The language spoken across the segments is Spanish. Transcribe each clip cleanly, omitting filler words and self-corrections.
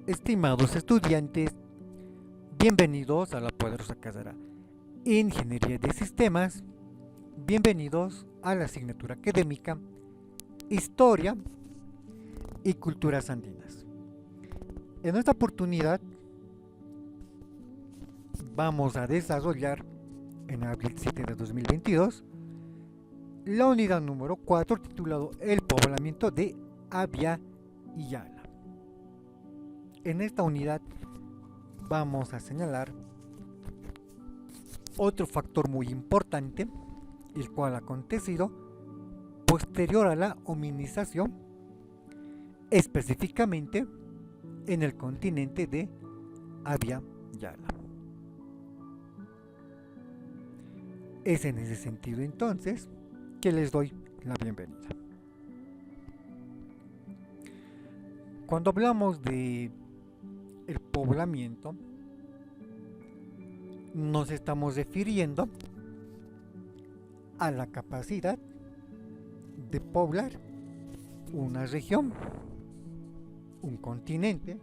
Estimados estudiantes, bienvenidos a la poderosa carrera Ingeniería de Sistemas, bienvenidos a la asignatura académica Historia y Culturas Andinas. En esta oportunidad vamos a desarrollar en abril 7 de 2022 la unidad número 4 titulado El poblamiento de Abya Yala. En esta unidad vamos a señalar otro factor muy importante, el cual ha acontecido posterior a la hominización, específicamente en el continente de Abya Yala. Es en ese sentido entonces que les doy la bienvenida. Cuando hablamos de el poblamiento, nos estamos refiriendo a la capacidad de poblar una región, un continente.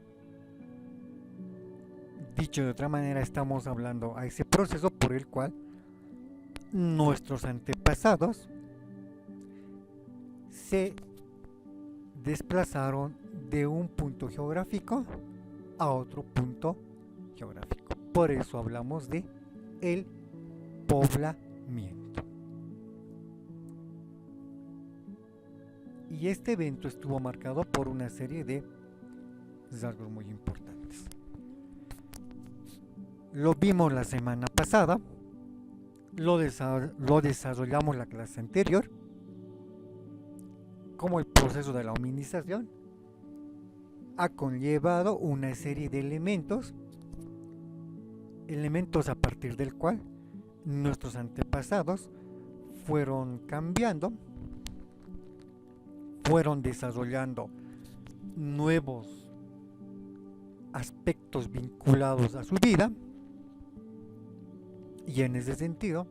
Dicho de otra manera, estamos hablando a ese proceso por el cual nuestros antepasados se desplazaron de un punto geográfico a otro punto geográfico. Por eso hablamos de el poblamiento. Y este evento estuvo marcado por una serie de rasgos muy importantes. Lo vimos la semana pasada, lo desarrollamos la clase anterior, como el proceso de la hominización ha conllevado una serie de elementos a partir del cual nuestros antepasados fueron cambiando, fueron desarrollando nuevos aspectos vinculados a su vida, y en ese sentido,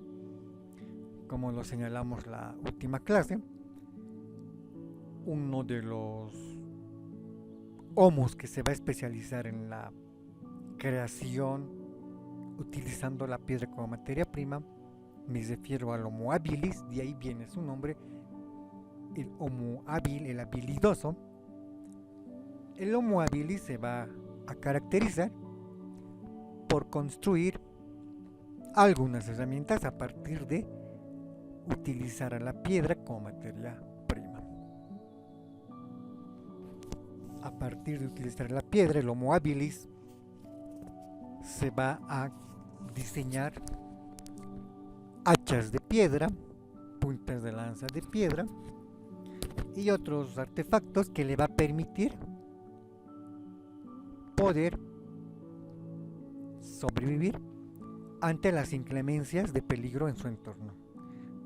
como lo señalamos la última clase, uno de los homos que se va a especializar en la creación utilizando la piedra como materia prima, me refiero al Homo habilis, de ahí viene su nombre, el Homo hábil, el habilidoso. El Homo habilis se va a caracterizar por construir algunas herramientas a partir de utilizar a la piedra como materia prima. A partir de utilizar la piedra, el Homo habilis se va a diseñar hachas de piedra, puntas de lanza de piedra y otros artefactos que le va a permitir poder sobrevivir ante las inclemencias de peligro en su entorno,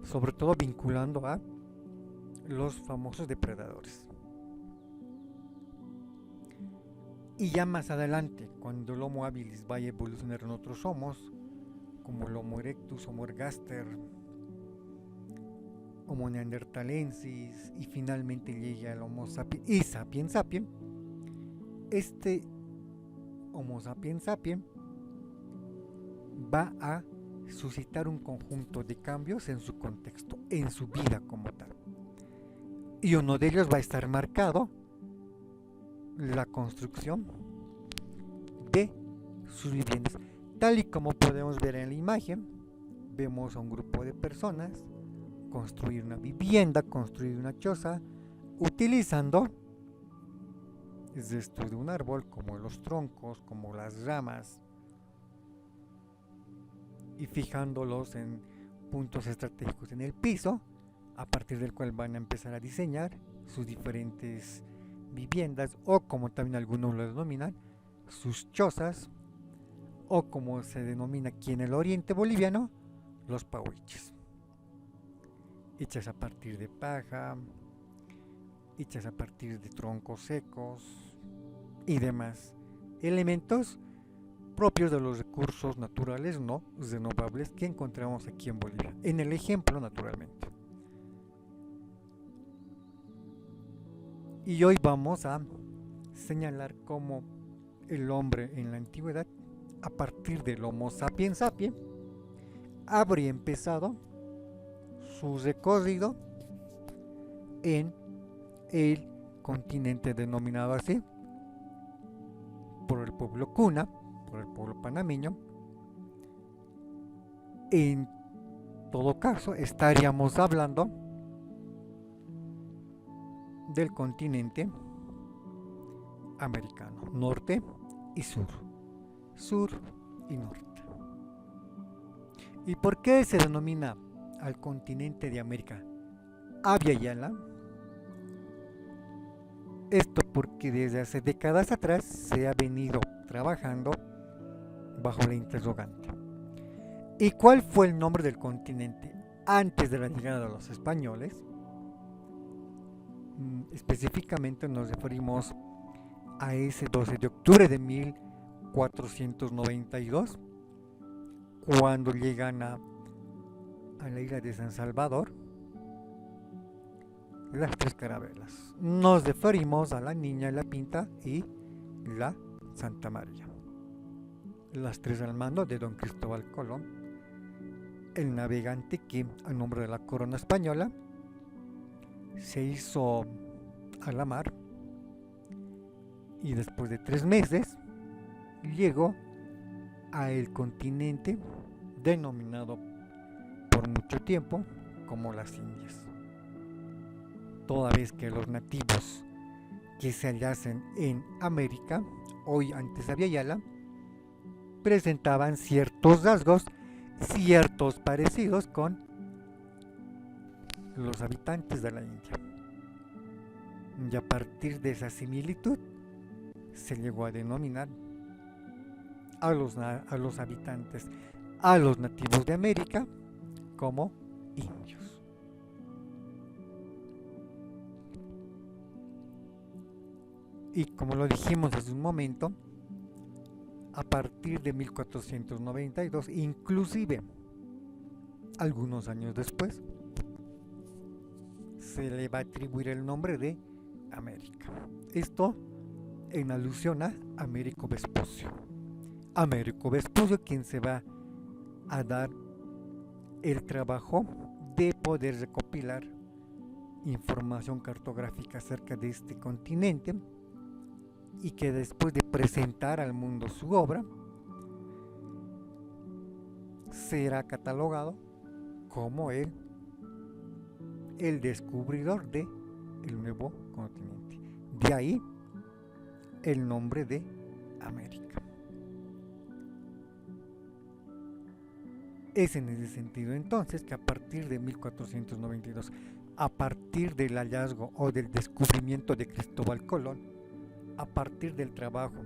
sobre todo vinculando a los famosos depredadores. Y ya más adelante, cuando el Homo habilis vaya a evolucionar en otros homos, como el Homo erectus, Homo ergaster, Homo neanderthalensis, y finalmente llega el Homo sapiens y sapiens sapiens, este Homo sapiens sapiens va a suscitar un conjunto de cambios en su contexto, en su vida como tal. Y uno de ellos va a estar marcado la construcción de sus viviendas. Tal y como podemos ver en la imagen, vemos a un grupo de personas construir una vivienda, construir una choza, utilizando restos de un árbol, como los troncos, como las ramas, y fijándolos en puntos estratégicos en el piso, a partir del cual van a empezar a diseñar sus diferentes viviendas, o como también algunos lo denominan, sus chozas, o como se denomina aquí en el oriente boliviano, los pauiches, hechas a partir de paja, hechas a partir de troncos secos y demás elementos propios de los recursos naturales no renovables que encontramos aquí en Bolivia, en el ejemplo naturalmente. Y hoy vamos a señalar cómo el hombre en la antigüedad, a partir del Homo sapiens sapiens, habría empezado su recorrido en el continente denominado así por el pueblo cuna, por el pueblo panameño. En todo caso, estaríamos hablando del continente americano, norte y sur, sur y norte. ¿Y por qué se denomina al continente de América Abya Yala? Esto porque desde hace décadas atrás se ha venido trabajando bajo la interrogante: ¿y cuál fue el nombre del continente antes de la llegada de los españoles? Específicamente nos referimos a ese 12 de octubre de 1492, cuando llegan a la isla de San Salvador las tres carabelas. Nos referimos a la Niña, la Pinta y la Santa María, las tres al mando de don Cristóbal Colón, el navegante que, a nombre de la corona española, se hizo a la mar y después de 3 meses llegó a el continente denominado por mucho tiempo como las Indias, toda vez que los nativos que se hallasen en América, hoy antes Abya Yala, presentaban ciertos rasgos, ciertos parecidos con los habitantes de la India. Y a partir de esa similitud se llegó a denominar a los habitantes, a los nativos de América, como indios. Y como lo dijimos hace un momento, a partir de 1492, inclusive algunos años después, se le va a atribuir el nombre de América. Esto en alusión a Américo Vespucio. Américo Vespucio, quien se va a dar el trabajo de poder recopilar información cartográfica acerca de este continente, y que después de presentar al mundo su obra, será catalogado como el descubridor del nuevo continente. De ahí el nombre de América. Es en ese sentido entonces que a partir de 1492, a partir del hallazgo o del descubrimiento de Cristóbal Colón, a partir del trabajo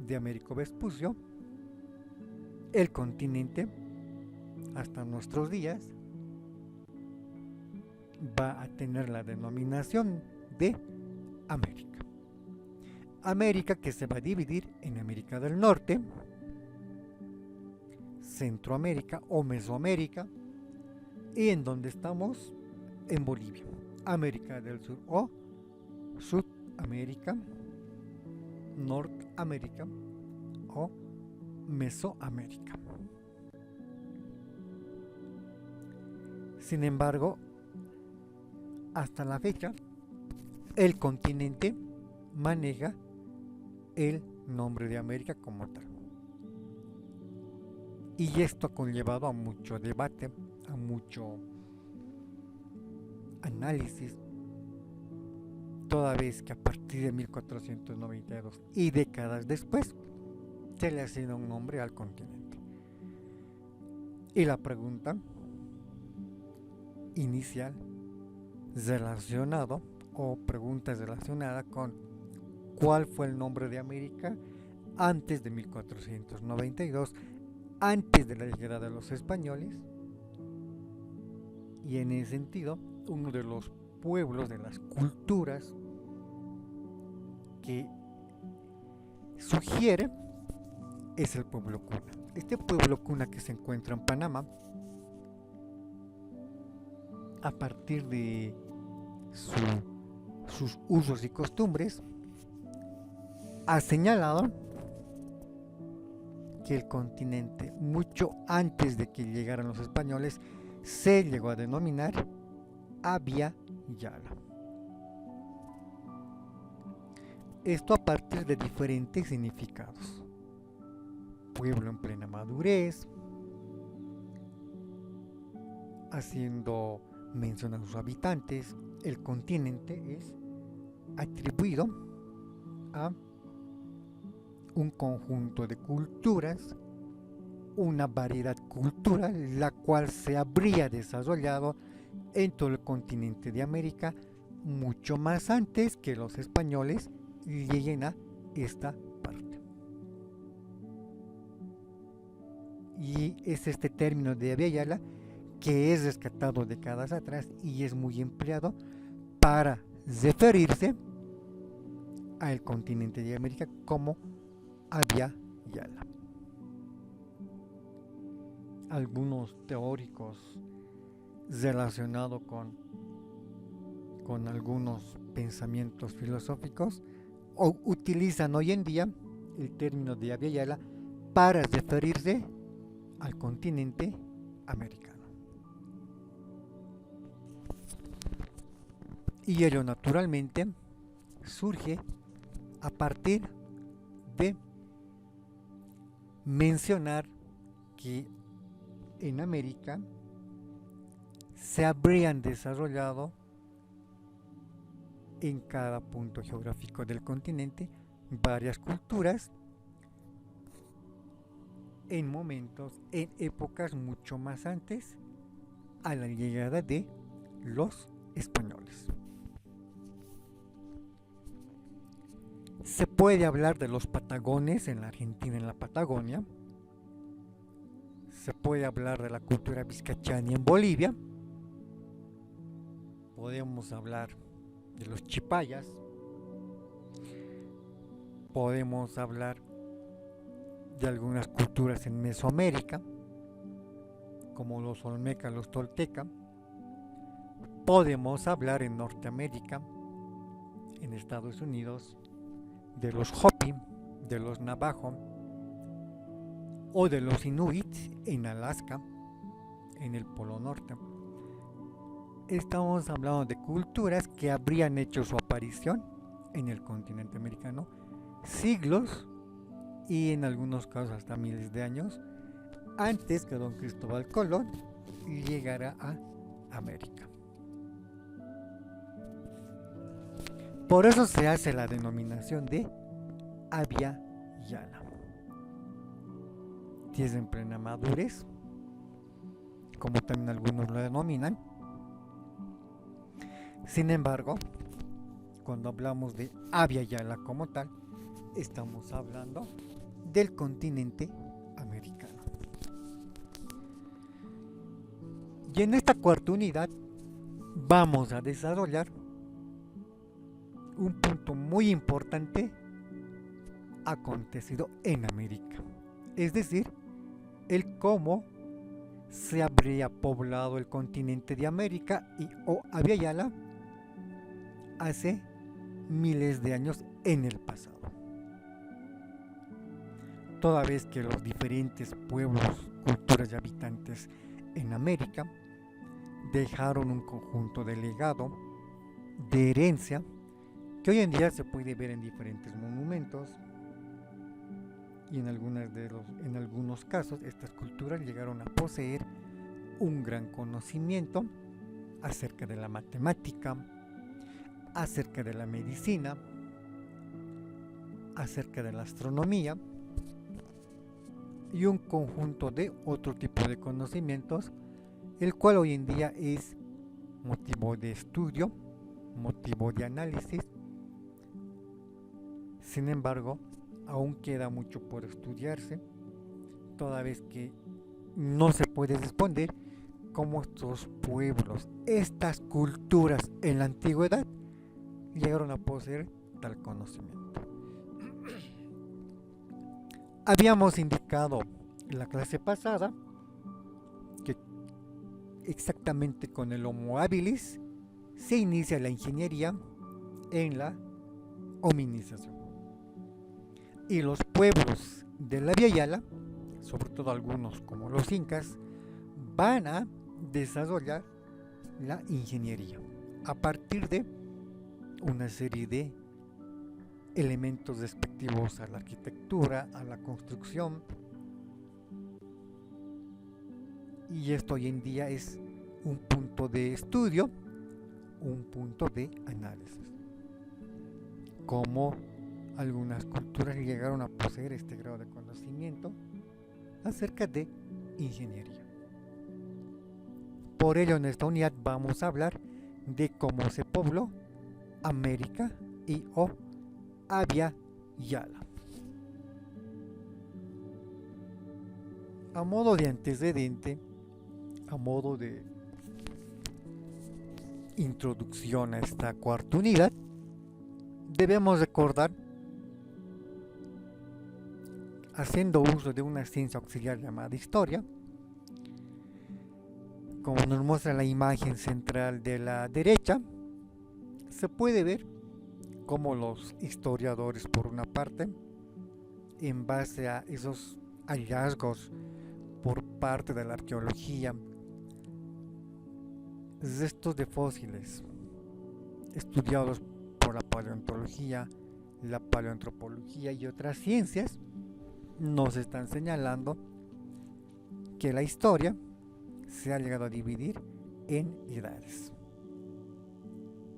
de Américo Vespucio, el continente hasta nuestros días va a tener la denominación de América. América, que se va a dividir en América del Norte, Centroamérica o Mesoamérica, y en donde estamos en Bolivia, América del Sur o Sudamérica, Norteamérica o Mesoamérica. Sin embargo, hasta la fecha, el continente maneja el nombre de América como tal. Y esto ha conllevado a mucho debate, a mucho análisis, toda vez que a partir de 1492 y décadas después se le asigna un nombre al continente. Y la pregunta inicial relacionada con cuál fue el nombre de América antes de 1492, antes de la llegada de los españoles, y en ese sentido uno de los pueblos, de las culturas que sugiere es el pueblo cuna. Este pueblo cuna que se encuentra en Panamá, a partir de sus usos y costumbres, ha señalado que el continente, mucho antes de que llegaran los españoles, se llegó a denominar Abya Yala. Esto a partir de diferentes significados: pueblo en plena madurez, haciendo mención a sus habitantes. El continente es atribuido a un conjunto de culturas, una variedad cultural, la cual se habría desarrollado en todo el continente de América mucho más antes que los españoles lleguen a esta parte. Y es este término de Abya Yala que es rescatado décadas atrás y es muy empleado para referirse al continente de América como Abya Yala. Algunos teóricos relacionados con algunos pensamientos filosóficos utilizan hoy en día el término de Abya Yala para referirse al continente americano. Y ello naturalmente surge a partir de mencionar que en América se habrían desarrollado en cada punto geográfico del continente varias culturas en momentos, en épocas mucho más antes a la llegada de los españoles. Se puede hablar de los patagones en la Argentina, en la Patagonia. Se puede hablar de la cultura vizcachana en Bolivia. Podemos hablar de los chipayas. Podemos hablar de algunas culturas en Mesoamérica, como los olmecas, los toltecas. Podemos hablar en Norteamérica, en Estados Unidos, de los Hopi, de los Navajo o de los Inuit en Alaska, en el Polo Norte. Estamos hablando de culturas que habrían hecho su aparición en el continente americano siglos y en algunos casos hasta miles de años antes que don Cristóbal Colón llegara a América. Por eso se hace la denominación de Abya Yala. Tierra en plena madurez, como también algunos lo denominan. Sin embargo, cuando hablamos de Abya Yala como tal, estamos hablando del continente americano. Y en esta cuarta unidad vamos a desarrollar un punto muy importante acontecido en América, es decir, el cómo se habría poblado el continente de América y o Abya Yala hace miles de años en el pasado. Toda vez que los diferentes pueblos, culturas y habitantes en América dejaron un conjunto de legado, de herencia, que hoy en día se puede ver en diferentes monumentos y en algunos casos estas culturas llegaron a poseer un gran conocimiento acerca de la matemática, acerca de la medicina, acerca de la astronomía y un conjunto de otro tipo de conocimientos, el cual hoy en día es motivo de estudio, motivo de análisis. Sin embargo, aún queda mucho por estudiarse, toda vez que no se puede responder cómo estos pueblos, estas culturas en la antigüedad llegaron a poseer tal conocimiento. Habíamos indicado en la clase pasada que exactamente con el Homo habilis se inicia la ingeniería en la hominización. Y los pueblos de la Abya Yala sobre todo algunos como los incas, van a desarrollar la ingeniería a partir de una serie de elementos respectivos a la arquitectura, a la construcción, y esto hoy en día es un punto de estudio, un punto de análisis. Cómo algunas culturas llegaron a poseer este grado de conocimiento acerca de ingeniería. Por ello, en esta unidad vamos a hablar de cómo se pobló América y o Abya Yala. A modo de antecedente, a modo de introducción a esta cuarta unidad, debemos recordar, haciendo uso de una ciencia auxiliar llamada historia, como nos muestra la imagen central de la derecha, se puede ver cómo los historiadores, por una parte, en base a esos hallazgos por parte de la arqueología, restos de fósiles estudiados por la paleontología, la paleoantropología y otras ciencias, nos están señalando que la historia se ha llegado a dividir en edades.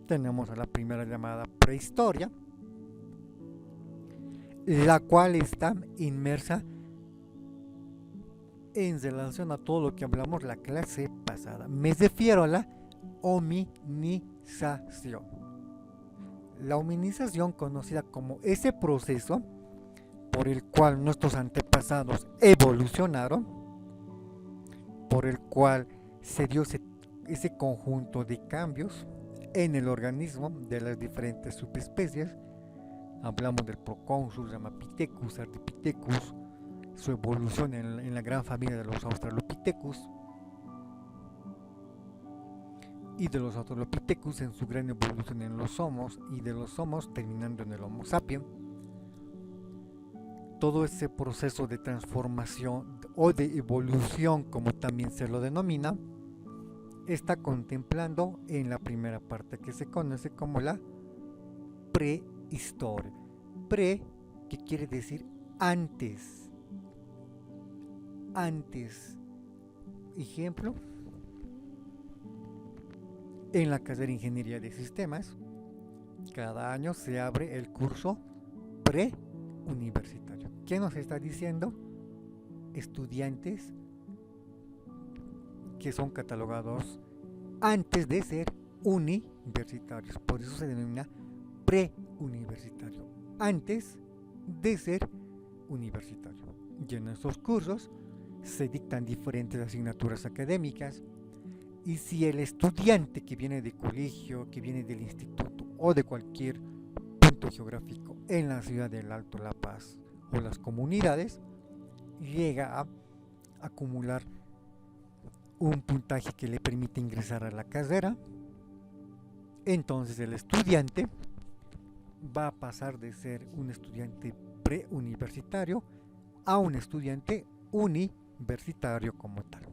Tenemos a la primera llamada prehistoria, la cual está inmersa en relación a todo lo que hablamos la clase pasada. Me refiero a la hominización. La hominización, conocida como ese proceso por el cual nuestros antepasados evolucionaron, por el cual se dio ese conjunto de cambios en el organismo de las diferentes subespecies. Hablamos del procónsul Ramapithecus, Ardipithecus, su evolución en la gran familia de los Australopithecus, y de los Australopithecus en su gran evolución en los Homos, y de los Homos terminando en el Homo sapiens. Todo ese proceso de transformación o de evolución, como también se lo denomina, está contemplando en la primera parte, que se conoce como la prehistoria. Pre, que quiere decir antes. Antes. Ejemplo, en la carrera de Ingeniería de Sistemas, cada año se abre el curso preuniversitario. ¿Qué nos está diciendo? Estudiantes que son catalogados antes de ser universitarios. Por eso se denomina preuniversitario, antes de ser universitario. Y en estos cursos se dictan diferentes asignaturas académicas, y si el estudiante que viene de colegio, que viene del instituto o de cualquier punto geográfico en la ciudad del Alto La Paz o las comunidades, llega a acumular un puntaje que le permite ingresar a la carrera, entonces el estudiante va a pasar de ser un estudiante preuniversitario a un estudiante universitario como tal.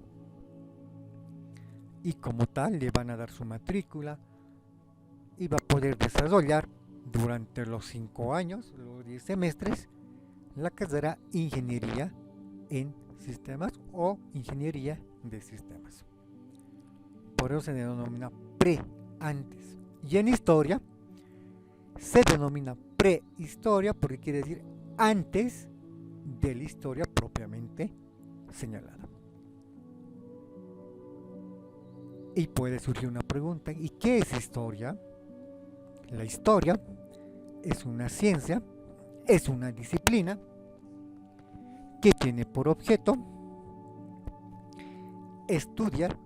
Y como tal le van a dar su matrícula y va a poder desarrollar durante los 5 años, los 10 semestres, la carrera Ingeniería en Sistemas o Ingeniería de Sistemas. Por eso se denomina antes. Y en historia se denomina prehistoria porque quiere decir antes de la historia propiamente señalada. Y puede surgir una pregunta: ¿y qué es historia? La historia es una ciencia, es una disciplina que tiene por objeto estudiar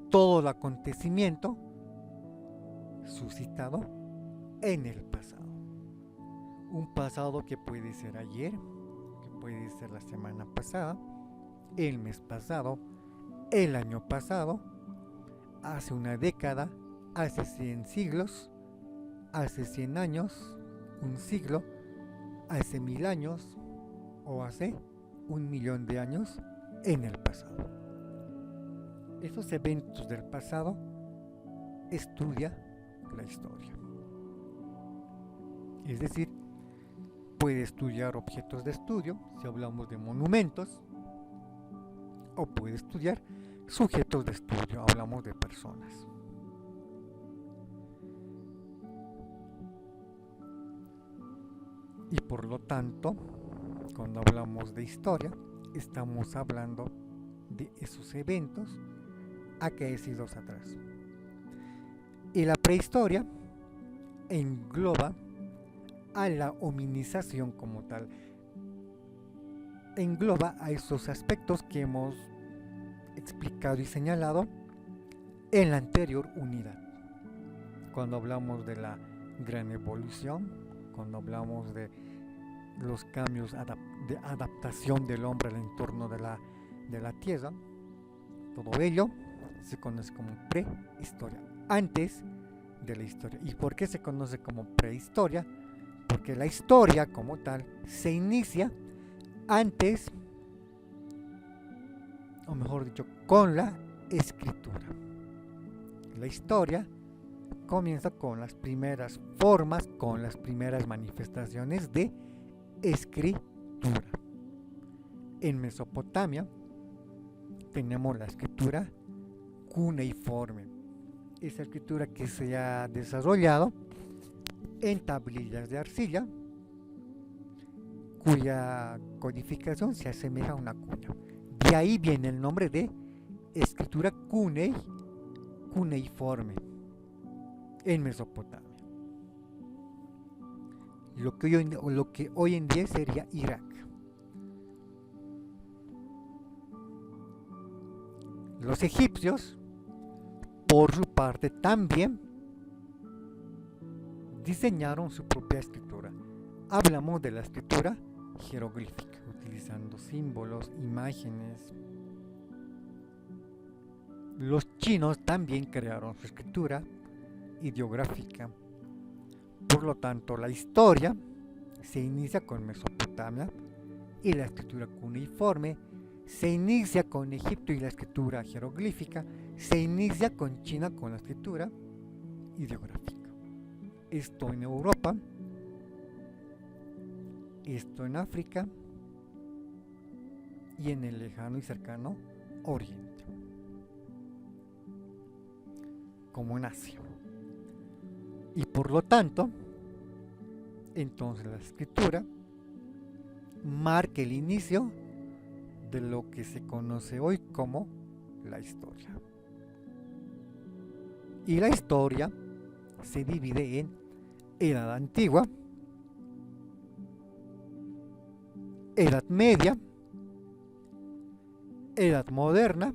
todo el acontecimiento suscitado en el pasado. Un pasado que puede ser ayer, que puede ser la semana pasada, el mes pasado, el año pasado, hace una década, hace 100 siglos, hace 100 años, un siglo, hace 1000 años o hace 1 millón de años en el pasado. Esos eventos del pasado estudia la historia. Es decir, puede estudiar objetos de estudio, si hablamos de monumentos, o puede estudiar sujetos de estudio, hablamos de personas. Y por lo tanto, cuando hablamos de historia, estamos hablando de esos eventos acaecidos atrás. Y la prehistoria engloba a la hominización como tal, engloba a esos aspectos que hemos explicado y señalado en la anterior unidad. Cuando hablamos de la gran evolución, cuando hablamos de los cambios de adaptación del hombre al entorno de la Tierra, todo ello se conoce como prehistoria, antes de la historia. ¿Y por qué se conoce como prehistoria? Porque la historia como tal se inicia antes, o mejor dicho, con la escritura. La historia comienza con las primeras formas, con las primeras manifestaciones de escritura. En Mesopotamia tenemos la escritura cuneiforme, esa escritura que se ha desarrollado en tablillas de arcilla, cuya codificación se asemeja a una cuña. De ahí viene el nombre de escritura cuneiforme en Mesopotamia. Lo que hoy en día sería Irak. Los egipcios, por su parte, también diseñaron su propia escritura. Hablamos de la escritura jeroglífica, utilizando símbolos, imágenes. Los chinos también crearon su escritura ideográfica. Por lo tanto, la historia se inicia con Mesopotamia y la escritura cuneiforme, se inicia con Egipto y la escritura jeroglífica, se inicia con China con la escritura ideográfica. Esto en Europa, esto en África y en el lejano y cercano Oriente, como en Asia. Y por lo tanto, entonces la escritura marca el inicio de lo que se conoce hoy como la historia. Y la historia se divide en Edad Antigua, Edad Media, Edad Moderna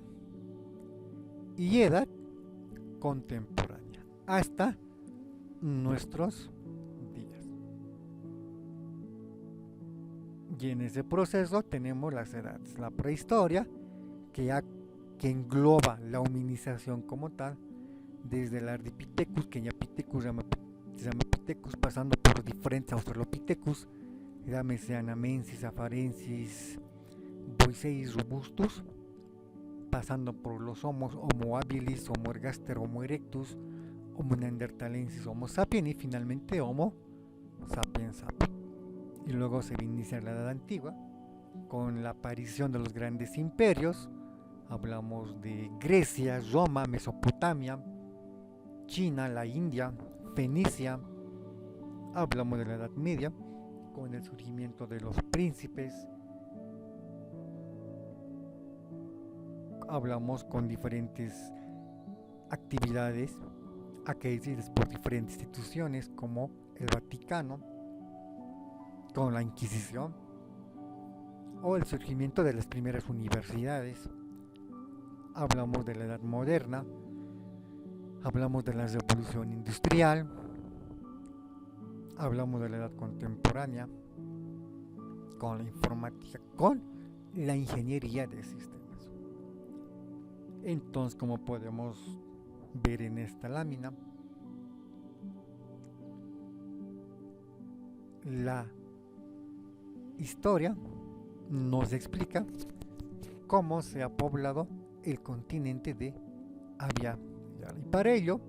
y Edad Contemporánea, hasta nuestros días. Y en ese proceso tenemos las edades, la prehistoria, que engloba la hominización como tal, desde el Ardipithecus, Queniapithecus, Ramapithecus, pasando por diferentes Australopithecus, llámese Anamensis, Afarensis, Boisseis robustus, pasando por los Homo habilis, Homo ergaster, Homo erectus, Homo neanderthalensis, Homo sapiens y finalmente Homo sapiens sapiens. Y luego se inicia la Edad Antigua con la aparición de los grandes imperios. Hablamos de Grecia, Roma, Mesopotamia, China, la India, Fenicia. Hablamos de la Edad Media con el surgimiento de los príncipes. Hablamos con diferentes actividades acaecidas por diferentes instituciones como el Vaticano, con la Inquisición, o el surgimiento de las primeras universidades. Hablamos de la Edad Moderna, hablamos de la Revolución Industrial, hablamos de la Edad Contemporánea, con la informática, con la ingeniería de sistemas. Entonces, como podemos ver en esta lámina, la historia nos explica cómo se ha poblado el continente de Abya Yala. Y para ello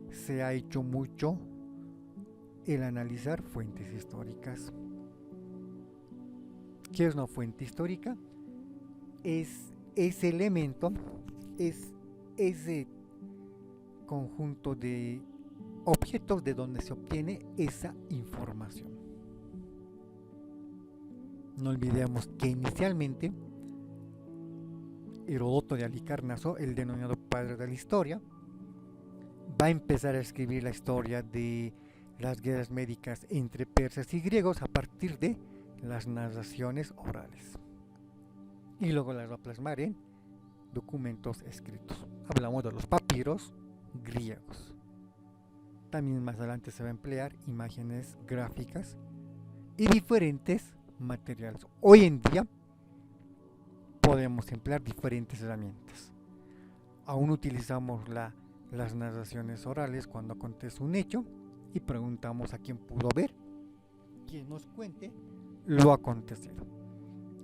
se ha hecho mucho el analizar fuentes históricas. ¿Qué es una fuente histórica? Es ese elemento, es ese conjunto de objetos de donde se obtiene esa información. No olvidemos que inicialmente Heródoto de Halicarnaso, el denominado padre de la historia, va a empezar a escribir la historia de las guerras médicas entre persas y griegos a partir de las narraciones orales. Y luego las va a plasmar en documentos escritos. Hablamos de los papiros griegos. También más adelante se va a emplear imágenes gráficas y diferentes materiales. Hoy en día podemos emplear diferentes herramientas. Aún utilizamos las narraciones orales cuando acontece un hecho y preguntamos a quien pudo ver, quien nos cuente lo acontecido.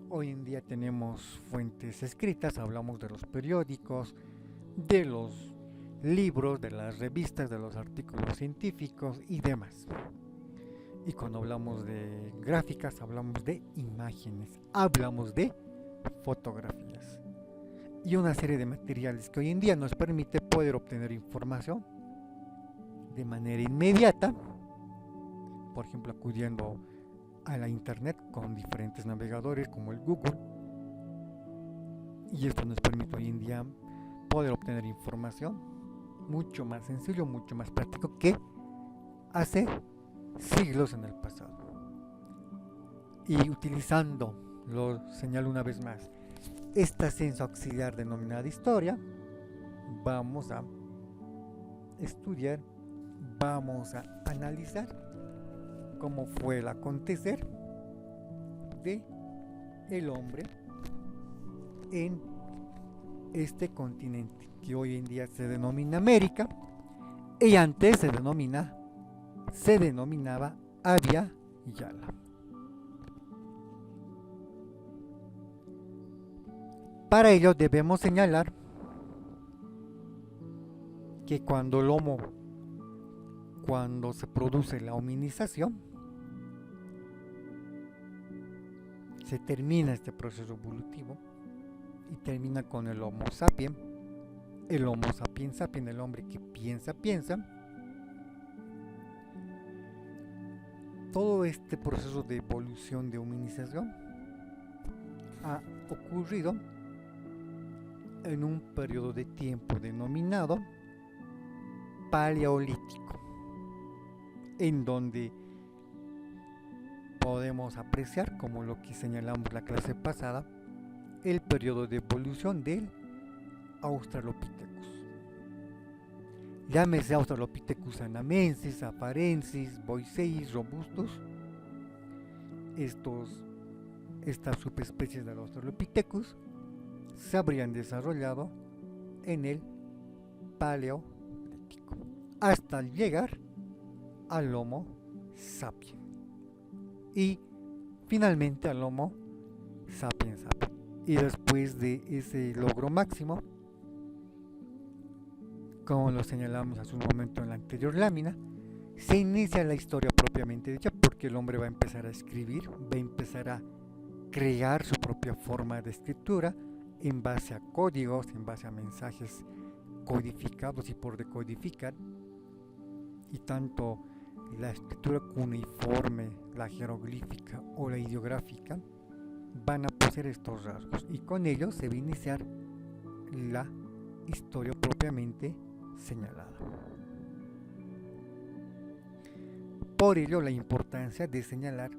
Hoy en día tenemos fuentes escritas, hablamos de los periódicos, de los libros, de las revistas, de los artículos científicos y demás. Y cuando hablamos de gráficas, hablamos de imágenes, hablamos de fotografías y una serie de materiales que hoy en día nos permite poder obtener información de manera inmediata, por ejemplo acudiendo a la internet con diferentes navegadores como el Google, y esto nos permite hoy en día poder obtener información mucho más sencillo, mucho más práctico que hace siglos en el pasado. Y utilizando, lo señalo una vez más, esta ciencia auxiliar denominada historia, vamos a estudiar, vamos a analizar cómo fue el acontecer de el hombre en este continente que hoy en día se denomina América y antes se denominaba Abya Yala. Para ello debemos señalar que cuando se produce la hominización, se termina este proceso evolutivo y termina con el Homo sapiens, el Homo sapiens sapiens, el hombre que piensa. Todo este proceso de evolución, de hominización, ha ocurrido en un periodo de tiempo denominado Paleolítico, en donde podemos apreciar, como lo que señalamos la clase pasada, el periodo de evolución del Australopithecus. Llámese Australopithecus anamensis, afarensis, boisseis, robustus. Estas subespecies del Australopithecus se habrían desarrollado en el Paleolítico hasta llegar al Homo sapiens y finalmente al Homo sapiens sapiens. Y después de ese logro máximo, como lo señalamos hace un momento en la anterior lámina, se inicia la historia propiamente dicha, porque el hombre va a empezar a escribir, va a empezar a crear su propia forma de escritura en base a códigos, en base a mensajes codificados y por decodificar, y tanto la escritura cuneiforme, la jeroglífica o la ideográfica van a poseer estos rasgos, y con ellos se va a iniciar la historia propiamente señalada. Por ello la importancia de señalar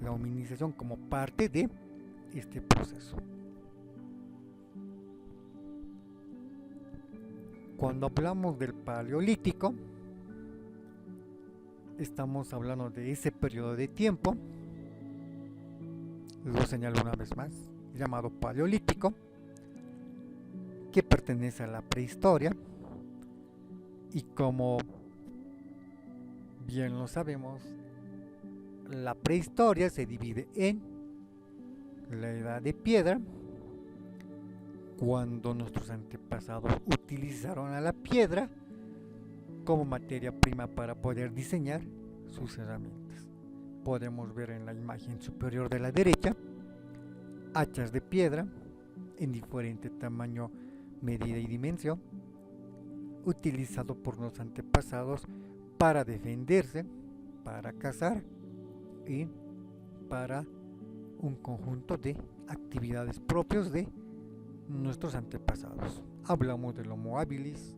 la hominización como parte de este proceso. Cuando hablamos del Paleolítico, estamos hablando de ese periodo de tiempo, lo señalo una vez más, llamado Paleolítico, que pertenece a la prehistoria, y como bien lo sabemos, la prehistoria se divide en la edad de piedra, cuando nuestros antepasados utilizaron a la piedra como materia prima para poder diseñar sus herramientas. Podemos ver en la imagen superior de la derecha hachas de piedra en diferente tamaño, medida y dimensión, utilizado por los antepasados para defenderse, para cazar y para un conjunto de actividades propios de nuestros antepasados. Hablamos del Homo habilis,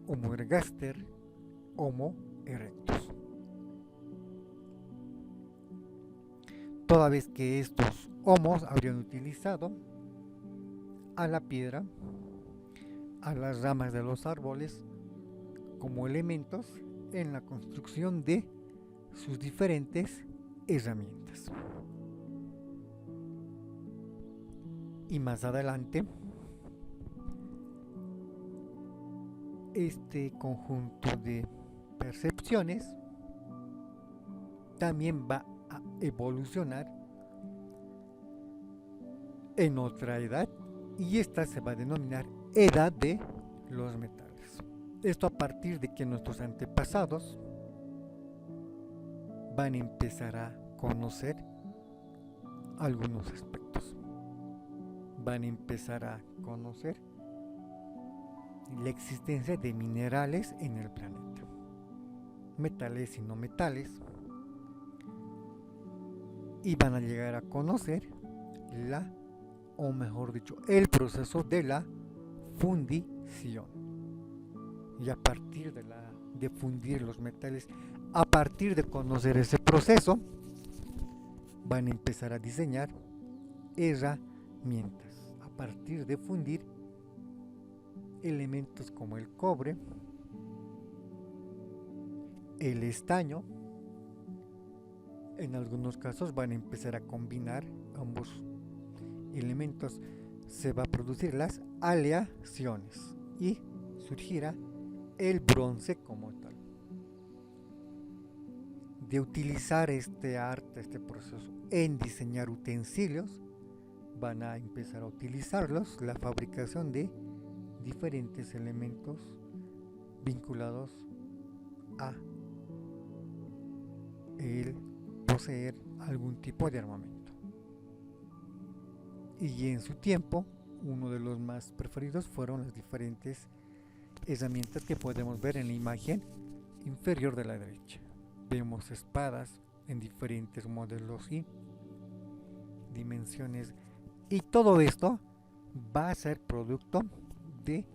Homo ergaster, Homo erectus. Toda vez que estos homos habrían utilizado a la piedra, a las ramas de los árboles, como elementos en la construcción de sus diferentes herramientas. Y más adelante, este conjunto de percepciones también va a evolucionar en otra edad, y esta se va a denominar edad de los metales. Esto a partir de que nuestros antepasados van a empezar a conocer algunos aspectos. Van a empezar a conocer la existencia de minerales en el planeta, metales y no metales, y van a llegar a conocer o mejor dicho, el proceso de la fundición. Y a partir de fundir los metales, a partir de conocer ese proceso, van a empezar a diseñar herramientas. A partir de fundir elementos como el cobre, el estaño, en algunos casos van a empezar a combinar ambos elementos, se va a producir las aleaciones y surgirá el bronce como tal. De utilizar este arte, este proceso en diseñar utensilios, van a empezar a utilizarlos la fabricación de diferentes elementos vinculados a el poseer algún tipo de armamento. Y en su tiempo, uno de los más preferidos fueron las diferentes herramientas que podemos ver en la imagen inferior de la derecha. Vemos espadas en diferentes modelos y dimensiones, y todo esto va a ser producto de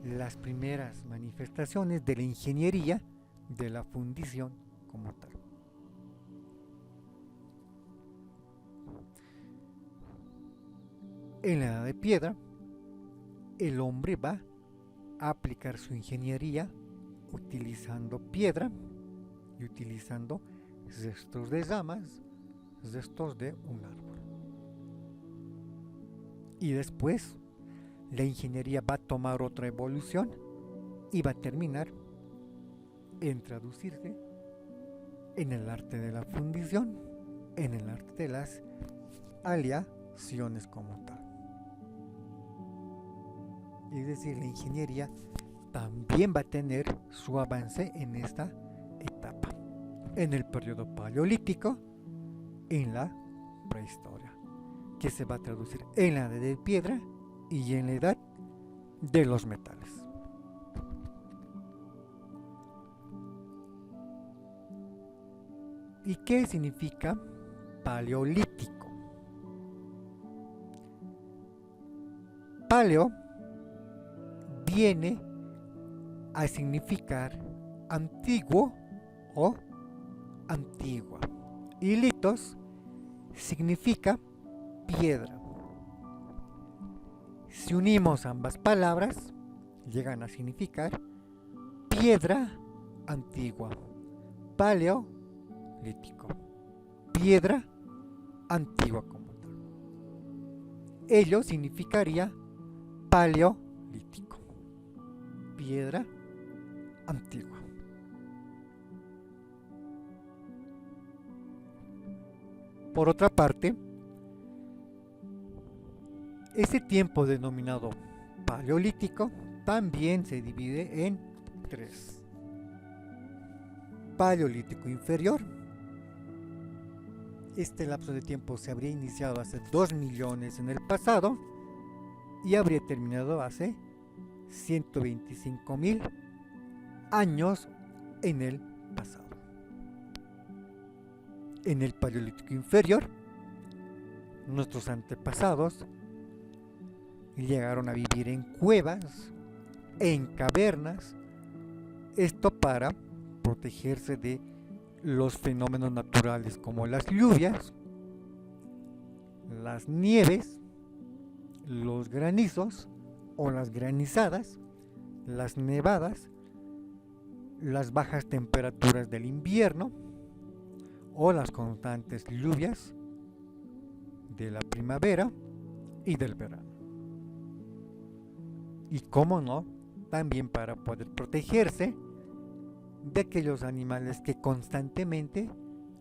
las primeras manifestaciones de la ingeniería de la fundición como tal. En la edad de piedra, el hombre va a aplicar su ingeniería utilizando piedra y utilizando restos de ramas, restos de un árbol. Y después la ingeniería va a tomar otra evolución y va a terminar en traducirse en el arte de la fundición, en el arte de las aleaciones como tal. Es decir, la ingeniería también va a tener su avance en esta etapa, en el periodo paleolítico, en la prehistoria, que se va a traducir en la edad de piedra y en la edad de los metales. ¿Y qué significa paleolítico? Paleo viene a significar antiguo o antigua, y litos significa piedra. Si unimos ambas palabras, llegan a significar piedra antigua, paleolítico, piedra antigua como tal. Ello significaría paleolítico, piedra antigua. Por otra parte, Ese tiempo denominado Paleolítico también se divide en tres. Paleolítico inferior. Este lapso de tiempo se habría iniciado hace 2 millones en el pasado y habría terminado hace 125.000 años en el pasado. En el Paleolítico inferior, nuestros antepasados llegaron a vivir en cuevas, en cavernas, esto para protegerse de los fenómenos naturales como las lluvias, las nieves, los granizos o las granizadas, las nevadas, las bajas temperaturas del invierno o las constantes lluvias de la primavera y del verano. Y cómo no, también para poder protegerse de aquellos animales que constantemente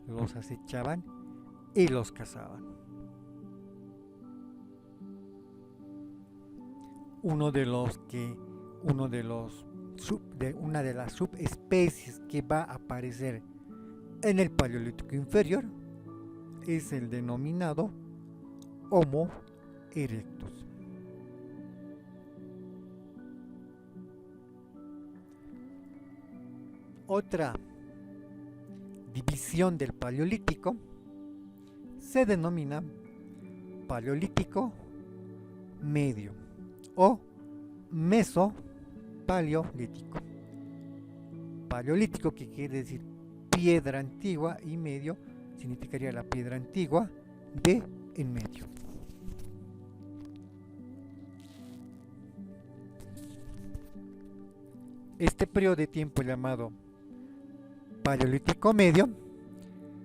los acechaban y los cazaban. Una de las subespecies que va a aparecer en el Paleolítico inferior es el denominado Homo erectus. Otra división del Paleolítico se denomina Paleolítico medio o Mesopaleolítico. Paleolítico, que quiere decir piedra antigua, y medio significaría la piedra antigua de en medio. Este periodo de tiempo llamado Paleolítico medio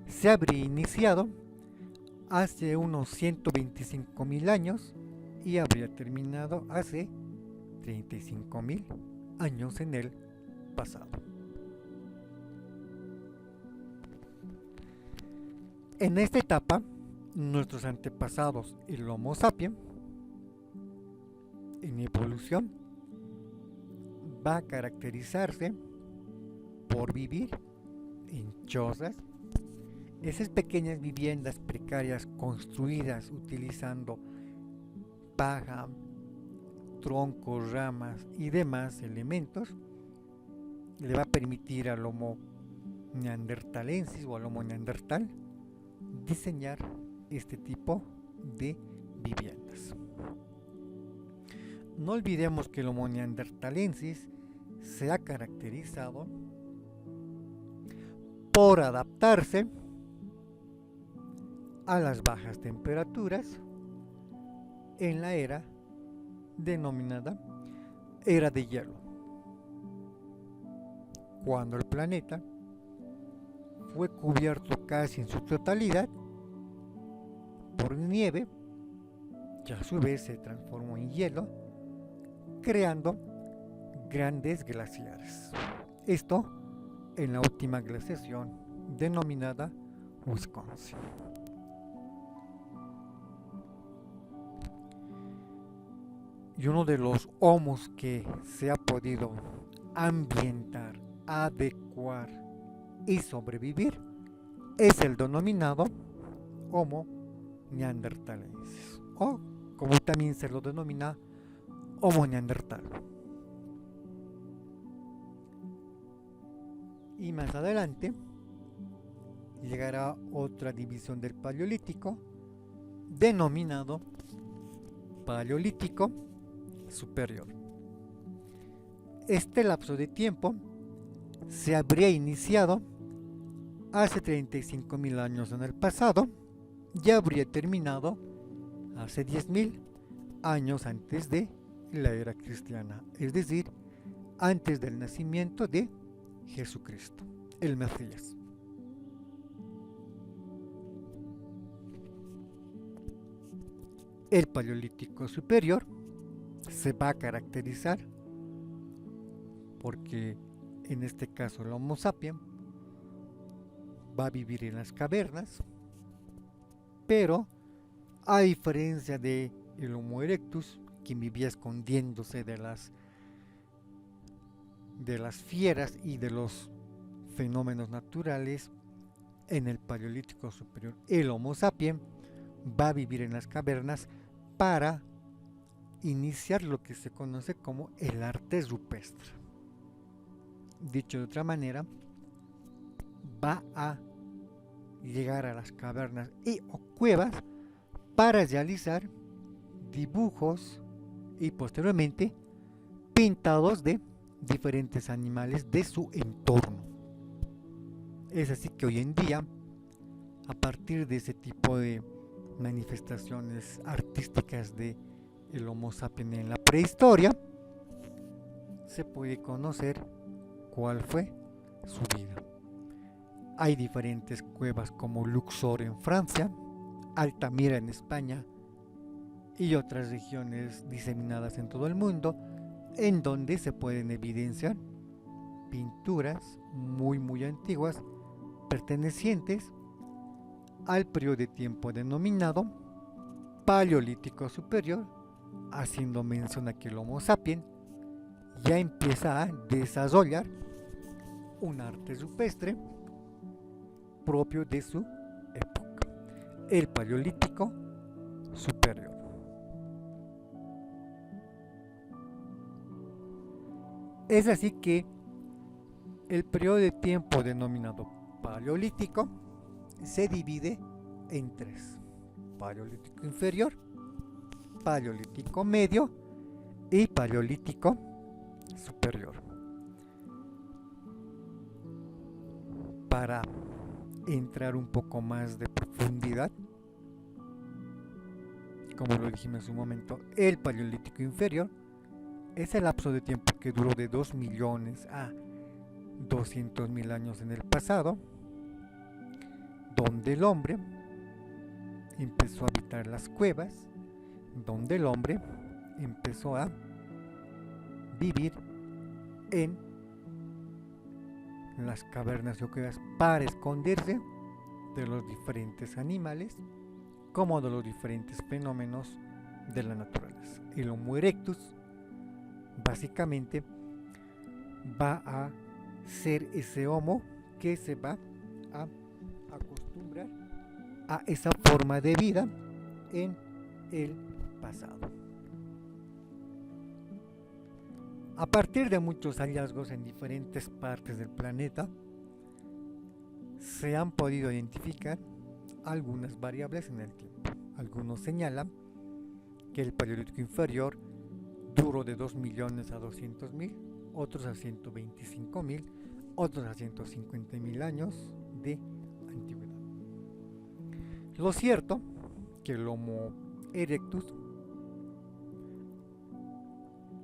se habría iniciado hace unos 125.000 años y habría terminado hace 35.000 años en el pasado. En esta etapa, nuestros antepasados, el Homo sapiens, en evolución, va a caracterizarse por vivir en chozas, esas pequeñas viviendas precarias construidas utilizando paja, troncos, ramas y demás elementos, le va a permitir al Homo neandertalensis o al Homo neandertal diseñar este tipo de viviendas. No olvidemos que el Homo neandertalensis se ha caracterizado por adaptarse a las bajas temperaturas en la era denominada era de hielo, cuando el planeta fue cubierto casi en su totalidad por nieve, que a su vez se transformó en hielo, creando grandes glaciares. Esto en la última glaciación denominada Wisconsin. Y uno de los homos que se ha podido ambientar, adecuar y sobrevivir es el denominado Homo neanderthalensis, o como también se lo denomina Homo neandertal. Y más adelante llegará otra división del Paleolítico denominado Paleolítico superior. Este lapso de tiempo se habría iniciado hace 35.000 años en el pasado y habría terminado hace 10.000 años antes de la era cristiana, es decir, antes del nacimiento de Jesucristo, el Mesías. El Paleolítico superior se va a caracterizar porque en este caso el Homo sapiens va a vivir en las cavernas, pero a diferencia de el Homo erectus, quien vivía escondiéndose de las fieras y de los fenómenos naturales, en el Paleolítico Superior el Homo sapiens va a vivir en las cavernas para iniciar lo que se conoce como el arte rupestre. Dicho de otra manera, va a llegar a las cavernas y o cuevas para realizar dibujos y posteriormente pintados de diferentes animales de su entorno. Es así que hoy en día, a partir de ese tipo de manifestaciones artísticas de el Homo sapiens en la prehistoria, se puede conocer cuál fue su vida. Hay diferentes cuevas como Luxor en Francia, Altamira en España y otras regiones diseminadas en todo el mundo, en donde se pueden evidenciar pinturas muy antiguas pertenecientes al periodo de tiempo denominado Paleolítico Superior, haciendo mención a que el Homo sapiens ya empieza a desarrollar un arte rupestre propio de su época, el Paleolítico Superior. Es así que el periodo de tiempo denominado Paleolítico se divide en tres: Paleolítico inferior, Paleolítico medio y Paleolítico superior. Para entrar un poco más de profundidad, como lo dijimos en un momento, el Paleolítico inferior es el lapso de tiempo que duró de 2 millones a 200.000 años en el pasado, donde el hombre empezó a habitar las cuevas, donde el hombre empezó a vivir en las cavernas y cuevas para esconderse de los diferentes animales, como de los diferentes fenómenos de la naturaleza. El Homo erectus básicamente va a ser ese homo que se va a acostumbrar a esa forma de vida en el pasado. A partir de muchos hallazgos en diferentes partes del planeta, se han podido identificar algunas variables en el tiempo. Algunos señalan que el Paleolítico inferior duró de 2 millones a 200.000, otros a 125.000, otros a 150.000 años de antigüedad. Lo cierto que el Homo erectus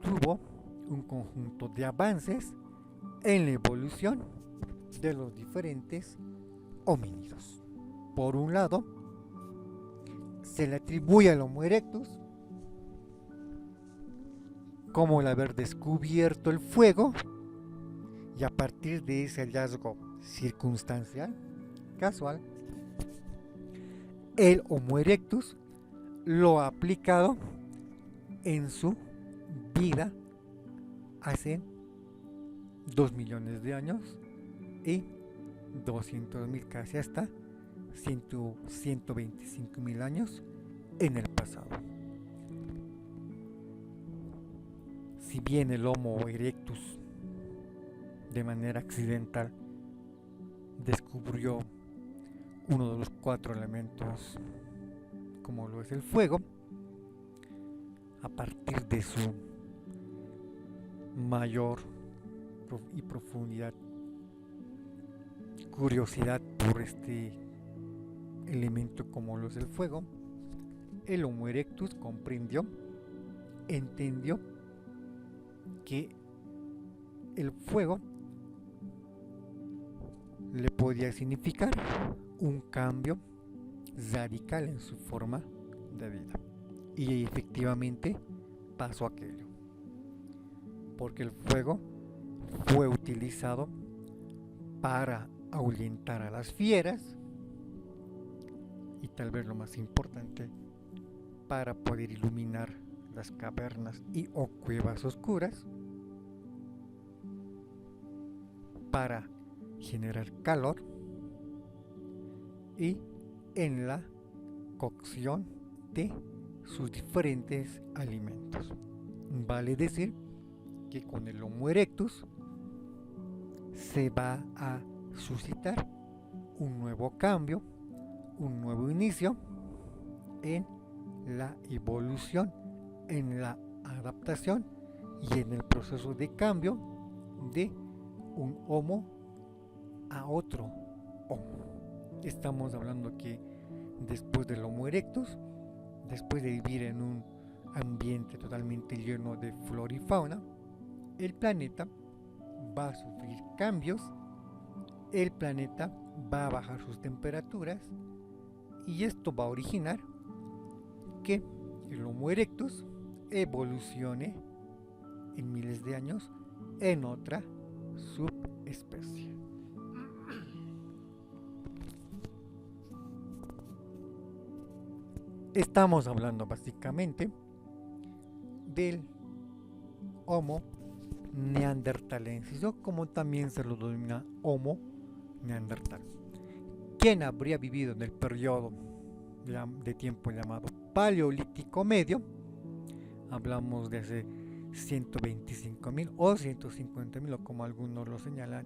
tuvo un conjunto de avances en la evolución de los diferentes homínidos. Por un lado, se le atribuye al Homo erectus como el haber descubierto el fuego, y a partir de ese hallazgo circunstancial, casual, el Homo erectus lo ha aplicado en su vida hace 2 millones de años y 200.000, casi hasta 125.000 años en el pasado. Si bien el Homo erectus de manera accidental descubrió uno de los 4 elementos, como lo es el fuego, a partir de su mayor y profundidad curiosidad por este elemento como lo es el fuego, el Homo erectus comprendió, entendió que el fuego le podía significar un cambio radical en su forma de vida. Y efectivamente pasó aquello, porque el fuego fue utilizado para ahuyentar a las fieras y, tal vez lo más importante, para poder iluminar las cavernas y o cuevas oscuras, para generar calor y en la cocción de sus diferentes alimentos. Vale decir que con el Homo erectus se va a suscitar un nuevo cambio, un nuevo inicio en la evolución, en la adaptación y en el proceso de cambio de un Homo a otro Homo. Estamos hablando que después del Homo erectus, después de vivir en un ambiente totalmente lleno de flora y fauna, el planeta va a sufrir cambios, el planeta va a bajar sus temperaturas y esto va a originar que el Homo erectus evolucione en miles de años en otra subespecie. Estamos hablando básicamente del Homo neanderthalensis, o como también se lo denomina Homo neandertal, quien habría vivido en el periodo de tiempo llamado Paleolítico Medio. Hablamos de hace 125.000 o 150.000, o como algunos lo señalan,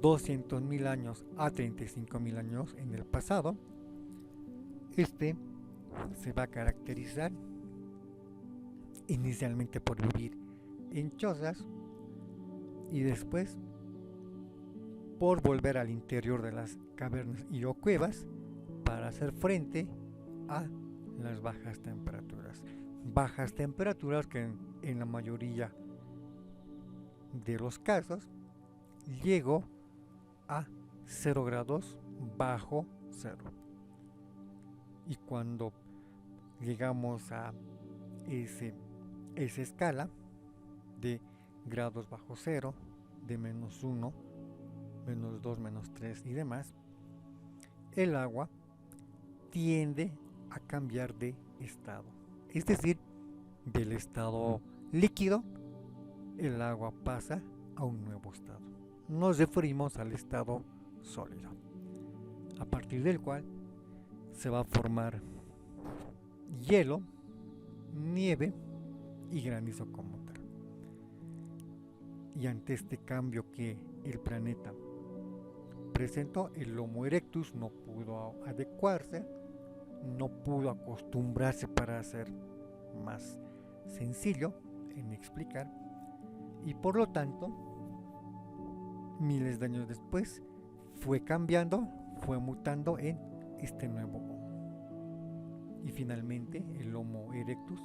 200.000 años a 35.000 años en el pasado. Este se va a caracterizar inicialmente por vivir en chozas y después por volver al interior de las cavernas y o cuevas para hacer frente a las bajas temperaturas. Bajas temperaturas que en la mayoría de los casos llegó a 0 grados bajo cero. Y cuando llegamos a esa escala de grados bajo cero, de -1, -2, -3 y demás, el agua tiende a cambiar de estado. Es decir, del estado líquido, el agua pasa a un nuevo estado. Nos referimos al estado sólido, a partir del cual se va a formar hielo, nieve y granizo como tal. Y ante este cambio que el planeta presentó, el Homo erectus no pudo adecuarse, no pudo acostumbrarse para ser más sencillo en explicar, y por lo tanto, miles de años después, fue cambiando, fue mutando en este nuevo Homo. Y finalmente el Homo erectus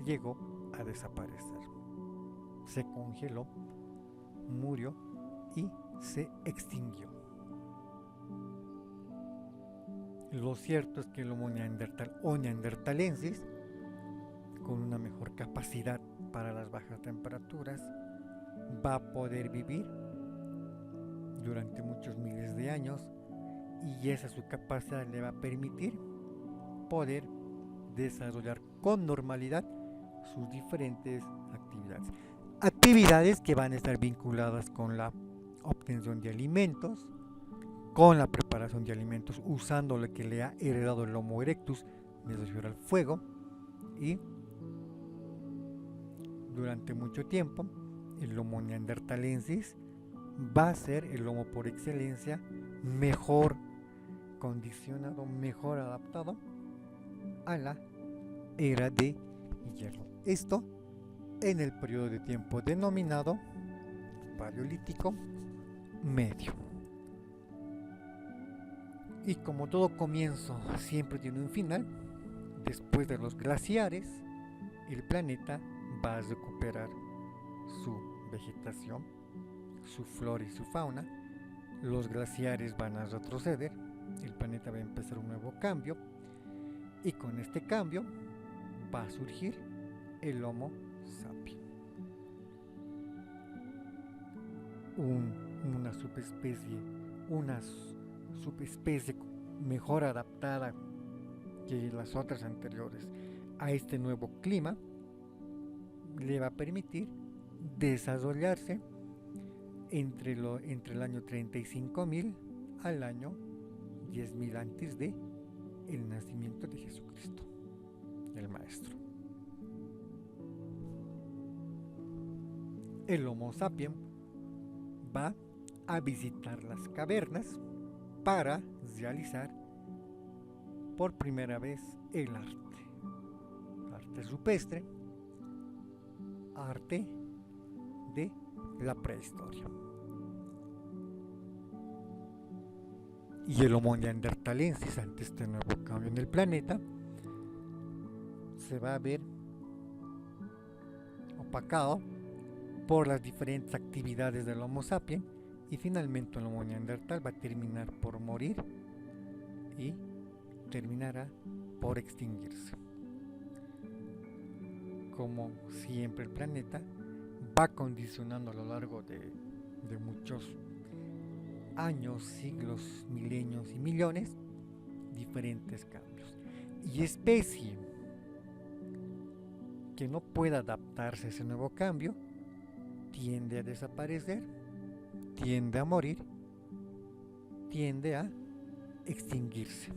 llegó a desaparecer. Se congeló, murió y se extinguió. Lo cierto es que el Homo neandertal o neandertalensis, con una mejor capacidad para las bajas temperaturas, va a poder vivir durante muchos miles de años, y esa su capacidad le va a permitir poder desarrollar con normalidad sus diferentes actividades. Actividades que van a estar vinculadas con la obtención de alimentos, con la preparación de alimentos usando lo que le ha heredado el Homo erectus, me refiero al fuego, y durante mucho tiempo el Homo neanderthalensis va a ser el Homo por excelencia mejor condicionado, mejor adaptado a la era de hielo. Esto en el periodo de tiempo denominado Paleolítico Medio. Y como todo comienzo siempre tiene un final, después de los glaciares, el planeta va a recuperar su vegetación, su flora y su fauna. Los glaciares van a retroceder, el planeta va a empezar un nuevo cambio, y con este cambio va a surgir el Homo sapiens, una subespecie mejor adaptada que las otras anteriores a este nuevo clima, le va a permitir desarrollarse entre el año 35.000 al año 10.000 antes de el nacimiento de Jesucristo, el Maestro. El Homo sapiens va a visitar las cavernas para realizar por primera vez el arte rupestre, arte de la prehistoria. Y el Homo neanderthalensis, ante este nuevo cambio en el planeta, se va a ver opacado por las diferentes actividades del Homo sapiens, y finalmente el Homo neandertal va a terminar por morir y terminará por extinguirse. Como siempre, el planeta va condicionando a lo largo de muchos años, siglos, milenios y millones diferentes cambios. Y especie que no pueda adaptarse a ese nuevo cambio tiende a desaparecer, tiende a morir, tiende a extinguirse.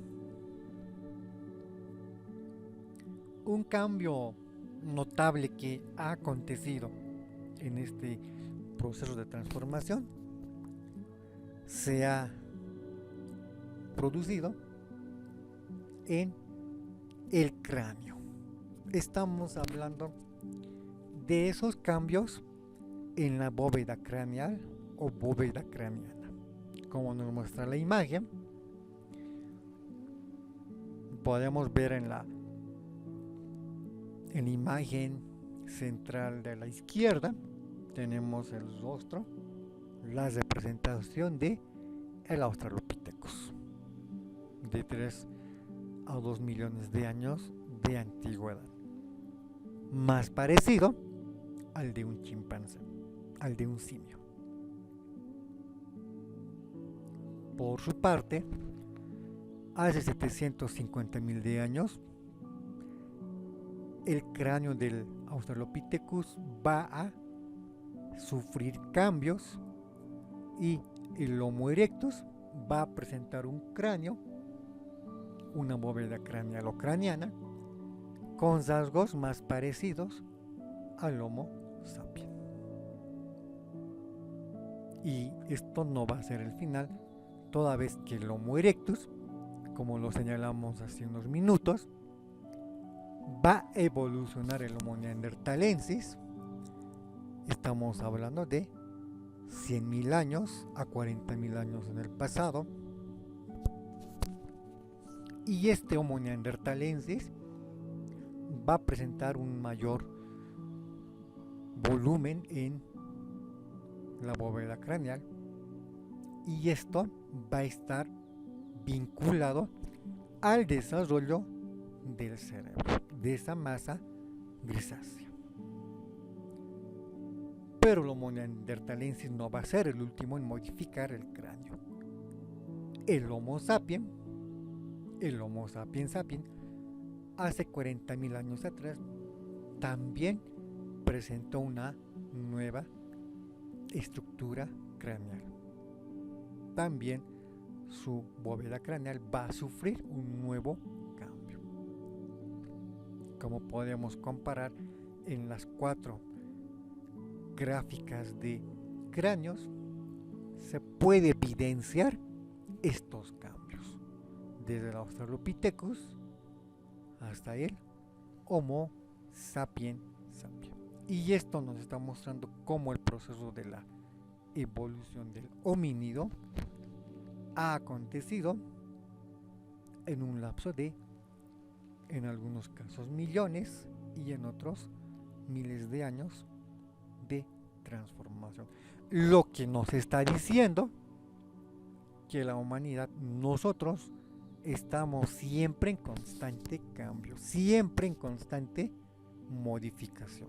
Un cambio notable que ha acontecido en este proceso de transformación se ha producido en el cráneo. Estamos hablando de esos cambios en la bóveda craneal o bóveda craneana. Como nos muestra la imagen, podemos ver en la imagen central de la izquierda, tenemos el rostro, la representación de el Australopithecus, de 3 a 2 millones de años de antigüedad, más parecido al de un chimpancé, al de un simio. Por su parte, hace 750.000 de años, el cráneo del Australopithecus va a sufrir cambios y el Homo erectus va a presentar un cráneo, una bóveda craneal o craneana, con rasgos más parecidos al Homo sapiens. Y esto no va a ser el final, toda vez que el Homo erectus, como lo señalamos hace unos minutos, va a evolucionar el Homo neanderthalensis. Estamos hablando de 100.000 años a 40.000 años en el pasado. Y este Homo neanderthalensis va a presentar un mayor volumen en la bóveda craneal, y esto va a estar vinculado al desarrollo del cerebro, de esa masa grisácea. Pero el Homo neanderthalensis no va a ser el último en modificar el cráneo. El Homo sapiens sapiens, hace 40.000 años atrás, también presentó una nueva estructura craneal. También su bóveda craneal va a sufrir un nuevo cambio. Como podemos comparar en las 4 gráficas de cráneos, se puede evidenciar estos cambios, desde el Australopithecus hasta el Homo sapiens sapiens. Y esto nos está mostrando cómo el proceso de la evolución del homínido ha acontecido en un lapso de, en algunos casos, millones y en otros miles de años de transformación. Lo que nos está diciendo que la humanidad, nosotros, estamos siempre en constante cambio, siempre en constante modificación.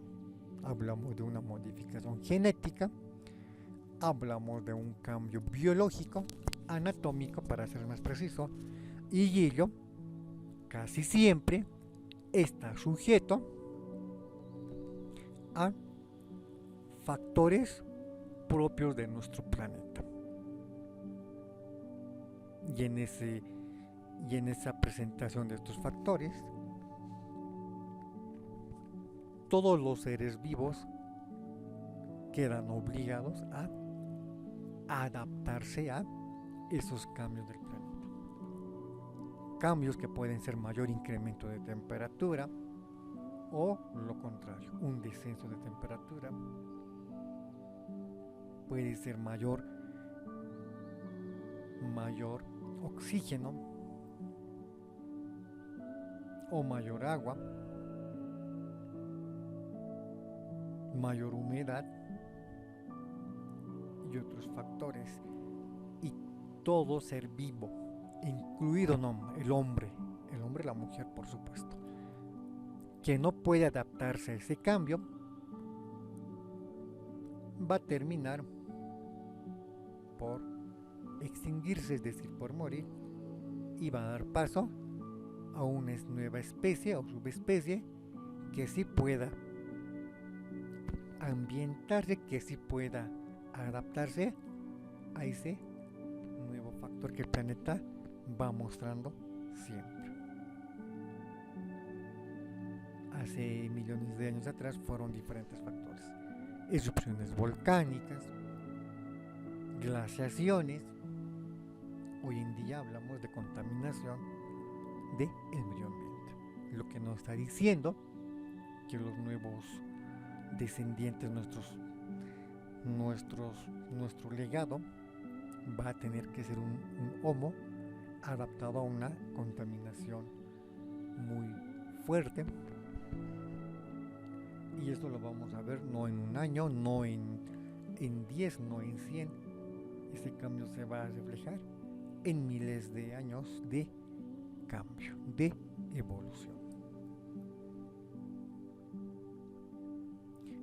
Hablamos de una modificación genética, hablamos de un cambio biológico, anatómico para ser más preciso, y ello casi siempre está sujeto a factores propios de nuestro planeta. Y en esa presentación de estos factores, todos los seres vivos quedan obligados a adaptarse a esos cambios del planeta. Cambios que pueden ser mayor incremento de temperatura o lo contrario, un descenso de temperatura. Puede ser mayor oxígeno o mayor agua, mayor humedad y otros factores. Y todo ser vivo, incluido el hombre, la mujer por supuesto, que no puede adaptarse a ese cambio, va a terminar por extinguirse, es decir, por morir, y va a dar paso a una nueva especie o subespecie que sí pueda ambientarse, que sí pueda adaptarse a ese nuevo factor que el planeta va mostrando siempre. Hace millones de años atrás fueron diferentes factores: erupciones volcánicas, glaciaciones. Hoy en día hablamos de contaminación del medio ambiente, lo que nos está diciendo que los nuevos descendientes, nuestro legado va a tener que ser un homo adaptado a una contaminación muy fuerte. Y esto lo vamos a ver no en un año, no en 10, no en 100. Ese cambio se va a reflejar en miles de años de cambio, de evolución.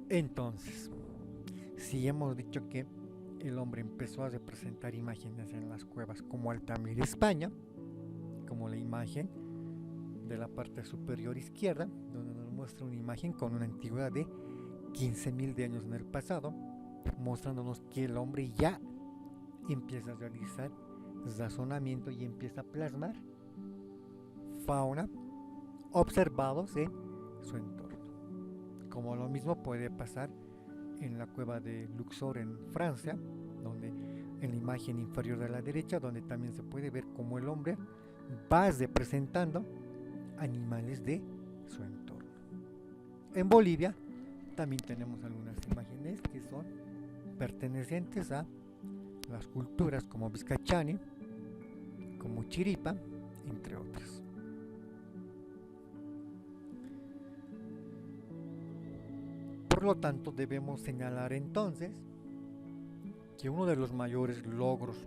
Entonces, si hemos dicho que el hombre empezó a representar imágenes en las cuevas como Altamira, España, como la imagen de la parte superior izquierda, donde nos muestra una imagen con una antigüedad de 15.000 de años en el pasado, mostrándonos que el hombre ya empieza a realizar razonamiento y empieza a plasmar fauna observados en su entorno. Como lo mismo puede pasar en la cueva de Luxor en Francia, donde en la imagen inferior de la derecha, donde también se puede ver cómo el hombre va representando animales de su entorno. En Bolivia también tenemos algunas imágenes que son pertenecientes a las culturas como Vizcachani, como Chiripa, entre otras. Por lo tanto, debemos señalar entonces que uno de los mayores logros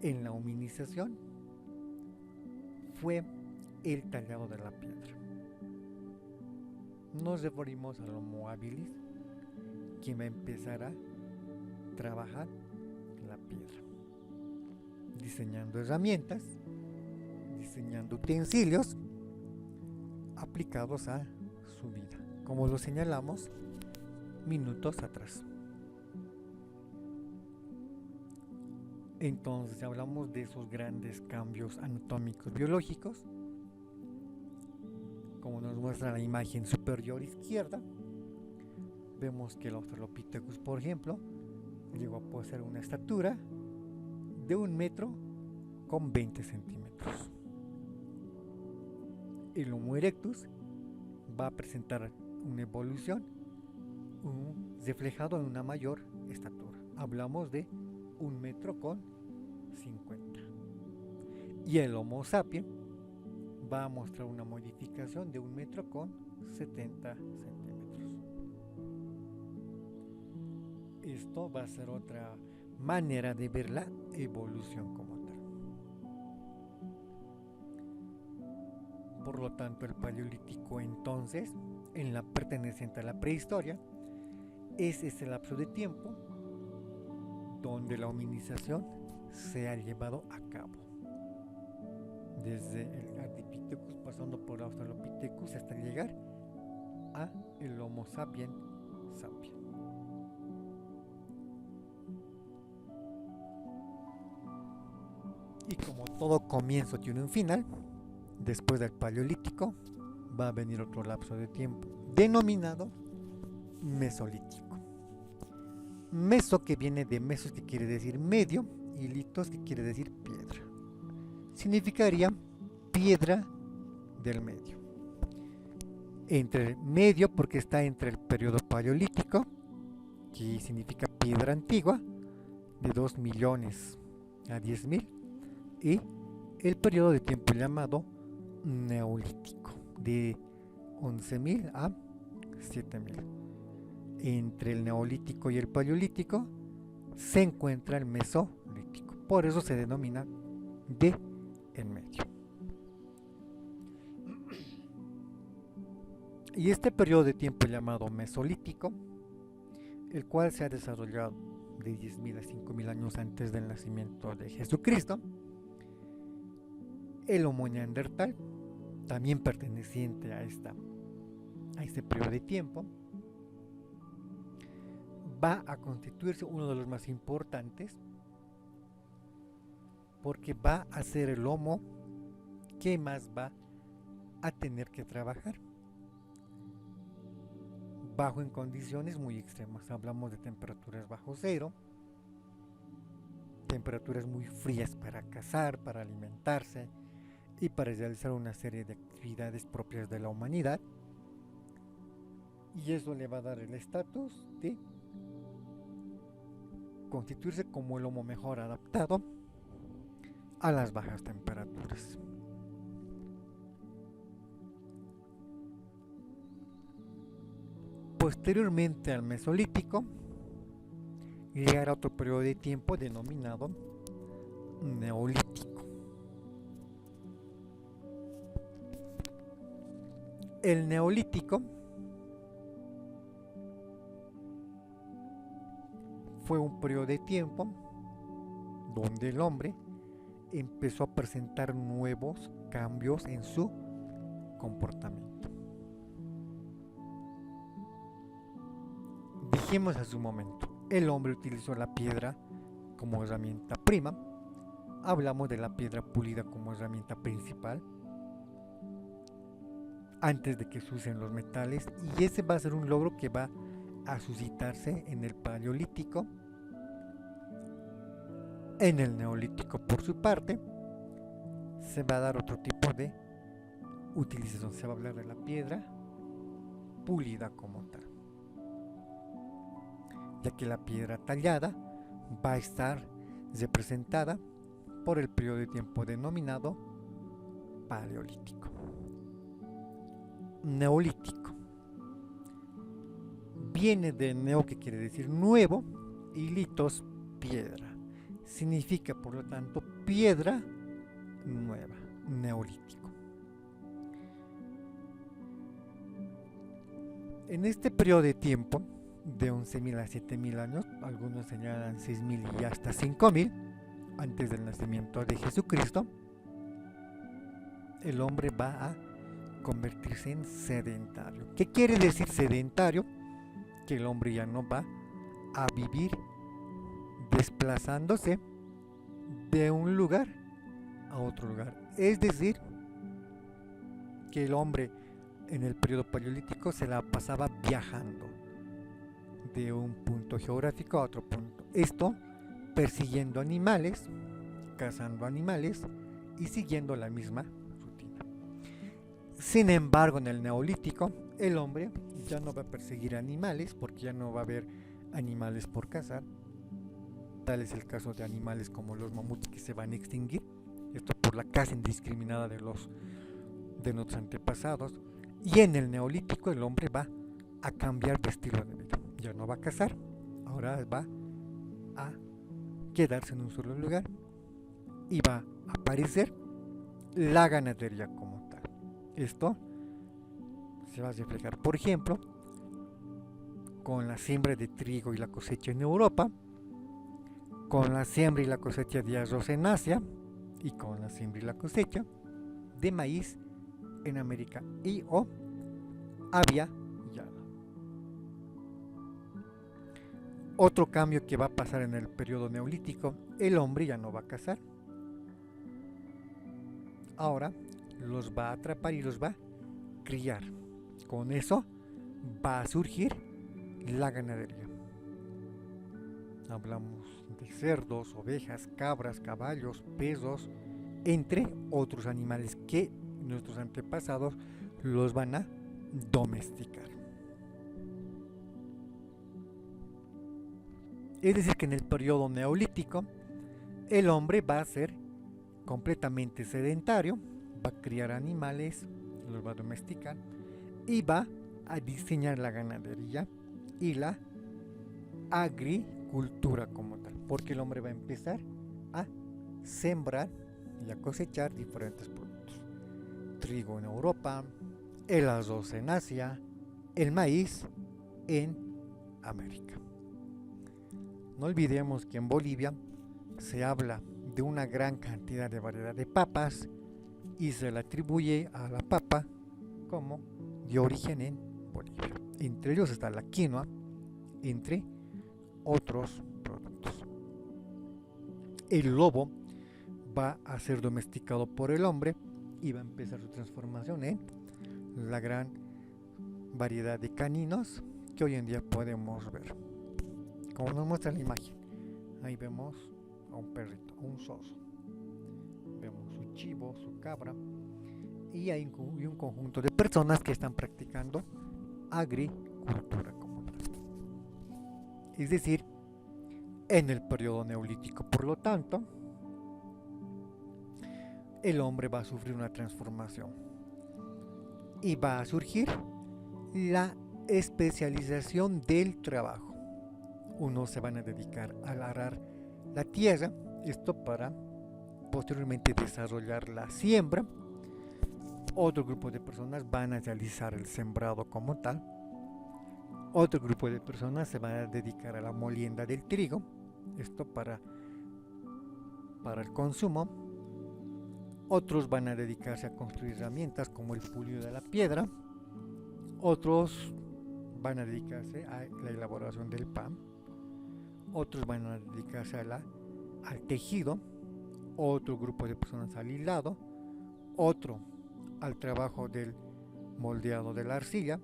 en la hominización fue el tallado de la piedra. Nos referimos al Homo habilis, quien va a empezar a trabajar la piedra, diseñando herramientas, diseñando utensilios aplicados a su vida, como lo señalamos minutos atrás. Entonces hablamos de esos grandes cambios anatómicos biológicos, como nos muestra la imagen superior izquierda. Vemos que el Australopithecus, por ejemplo, llegó a poseer una estatura de 1 metro con 20 centímetros. El Homo erectus va a presentar una evolución reflejado en una mayor estatura. Hablamos de 1 metro con 50. Y el Homo sapiens va a mostrar una modificación de 1 metro con 70 centímetros. Esto va a ser otra manera de ver la evolución como tal. Por lo tanto, el Paleolítico, entonces, en la perteneciente a la prehistoria, es ese lapso de tiempo donde la hominización se ha llevado a cabo. desde el Ardipithecus pasando por Australopithecus hasta llegar a el Homo sapiens sapiens. Y como todo comienzo tiene un final, después del Paleolítico va a venir otro lapso de tiempo denominado Mesolítico. Meso, que viene de mesos, que quiere decir medio, y litos, que quiere decir piedra. Significaría piedra del medio. Entre medio porque está entre el periodo Paleolítico, que significa piedra antigua, de 2 millones a 10.000, y el periodo de tiempo llamado Neolítico, de 11.000 a 7.000. Entre el Neolítico y el Paleolítico se encuentra el Mesolítico, por eso se denomina de en medio. Y este periodo de tiempo llamado Mesolítico, el cual se ha desarrollado de 10.000 a 5.000 años antes del nacimiento de Jesucristo, el Homo neandertal, también perteneciente a este periodo de tiempo, va a constituirse uno de los más importantes, porque va a ser el Homo que más va a tener que trabajar bajo en condiciones muy extremas. Hablamos de temperaturas bajo cero, temperaturas muy frías para cazar, para alimentarse y para realizar una serie de actividades propias de la humanidad, y eso le va a dar el estatus de constituirse como el Homo mejor adaptado a las bajas temperaturas. Posteriormente al Mesolítico llegará otro periodo de tiempo denominado Neolítico. El Neolítico fue un periodo de tiempo donde el hombre empezó a presentar nuevos cambios en su comportamiento. Dijimos hace un momento, el hombre utilizó la piedra como herramienta prima, hablamos de la piedra pulida como herramienta principal, antes de que se usen los metales, y ese va a ser un logro que va a suscitarse en el Paleolítico. En el Neolítico, por su parte, se va a dar otro tipo de utilización, se va a hablar de la piedra pulida como tal, ya que la piedra tallada va a estar representada por el periodo de tiempo denominado Paleolítico. Neolítico viene de neo, que quiere decir nuevo, y litos, piedra. Significa, por lo tanto, piedra nueva, Neolítico. En este periodo de tiempo, de 11.000 a 7.000 años, algunos señalan 6.000 y hasta 5.000, antes del nacimiento de Jesucristo, el hombre va a convertirse en sedentario. ¿Qué quiere decir sedentario? Que el hombre ya no va a vivir desplazándose de un lugar a otro lugar. Es decir, que el hombre en el periodo paleolítico se la pasaba viajando de un punto geográfico a otro punto. Esto persiguiendo animales, cazando animales y siguiendo la misma rutina. Sin embargo, en el Neolítico, el hombre ya no va a perseguir animales, porque ya no va a haber animales por cazar. Tal es el caso de animales como los mamuts, que se van a extinguir, esto por la caza indiscriminada de nuestros antepasados. Y en el Neolítico el hombre va a cambiar de estilo de vida, ya no va a cazar, ahora va a quedarse en un solo lugar y va a aparecer la ganadería como tal. Esto se va a reflejar, por ejemplo, con la siembra de trigo y la cosecha en Europa, con la siembra y la cosecha de arroz en Asia, y con la siembra y la cosecha de maíz en América y o había llano. Otro cambio que va a pasar en el periodo neolítico, el hombre ya no va a cazar. Ahora los va a atrapar y los va a criar. Con eso va a surgir la ganadería. Hablamos de cerdos, ovejas, cabras, caballos, pesos, entre otros animales que nuestros antepasados los van a domesticar. Es decir, que en el periodo neolítico el hombre va a ser completamente sedentario, va a criar animales, los va a domesticar y va a diseñar la ganadería y la agricultura como tal, porque el hombre va a empezar a sembrar y a cosechar diferentes productos. Trigo en Europa, el arroz en Asia, el maíz en América. No olvidemos que en Bolivia se habla de una gran cantidad de variedad de papas y se le atribuye a la papa como de origen en Bolivia. Entre ellos está la quinoa, entre otros productos. El lobo va a ser domesticado por el hombre y va a empezar su transformación en la gran variedad de caninos que hoy en día podemos ver. Como nos muestra la imagen, ahí vemos a un perrito, a un zozo, vemos su chivo, su cabra y hay un conjunto de personas que están practicando agricultura como tal. Es decir, en el periodo neolítico, por lo tanto, el hombre va a sufrir una transformación y va a surgir la especialización del trabajo. Unos se van a dedicar a arar la tierra, esto para posteriormente desarrollar la siembra. Otro grupo de personas van a realizar el sembrado como tal. Otro grupo de personas se van a dedicar a la molienda del trigo, esto para el consumo. Otros van a dedicarse a construir herramientas como el pulido de la piedra. Otros van a dedicarse a la elaboración del pan. Otros van a dedicarse al tejido. Otro grupo de personas al hilado. Otro al trabajo del moldeado de la arcilla.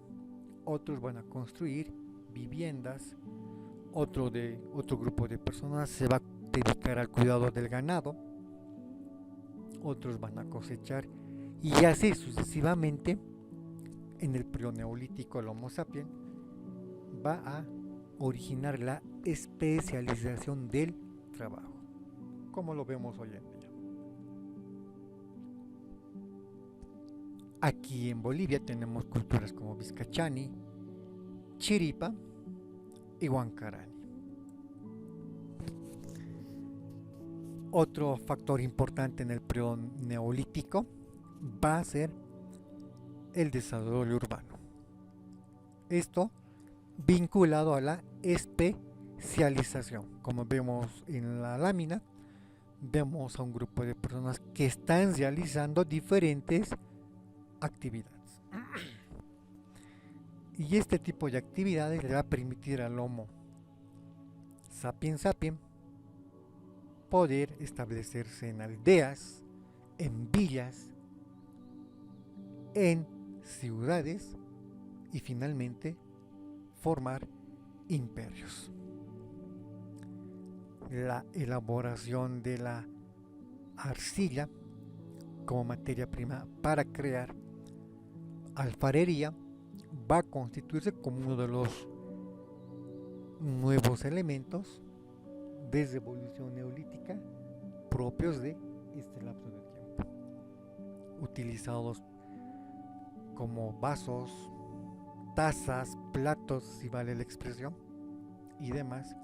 Otros van a construir viviendas. Otro grupo de personas se va a dedicar al cuidado del ganado. Otros van a cosechar y así sucesivamente. En el periodo neolítico el Homo sapiens va a originar la especialización del trabajo, como lo vemos hoy en día. Aquí en Bolivia tenemos culturas como Vizcachani, Chiripa y Huancarani. Otro factor importante en el periodo neolítico va a ser el desarrollo urbano. Esto vinculado a la especialización. Como vemos en la lámina, vemos a un grupo de personas que están realizando diferentes actividades. Y este tipo de actividades le va a permitir al Homo sapiens sapiens poder establecerse en aldeas, en villas, en ciudades y finalmente formar imperios. La elaboración de la arcilla como materia prima para crear alfarería va a constituirse como uno de los nuevos elementos de revolución neolítica propios de este lapso de tiempo, utilizados como vasos, tazas, platos, si vale la expresión, y demás.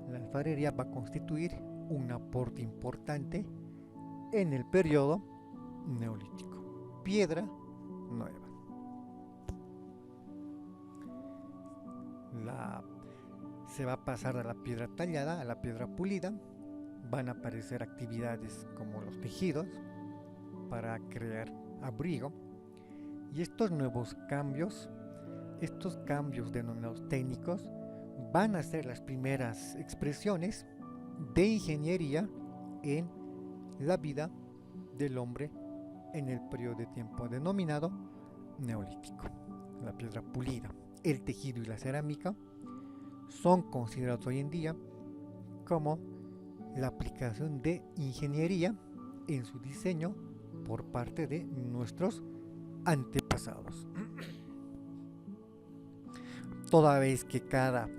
La alfarería va a constituir un aporte importante en el periodo neolítico. Piedra nueva. Se va a pasar a la piedra tallada, a la piedra pulida. Van a aparecer actividades como los tejidos, para crear abrigo. Y estos nuevos cambios, estos cambios denominados técnicos, van a ser las primeras expresiones de ingeniería en la vida del hombre en el periodo de tiempo denominado neolítico. La piedra pulida, el tejido y la cerámica son considerados hoy en día como la aplicación de ingeniería en su diseño por parte de nuestros antepasados. Toda vez que cada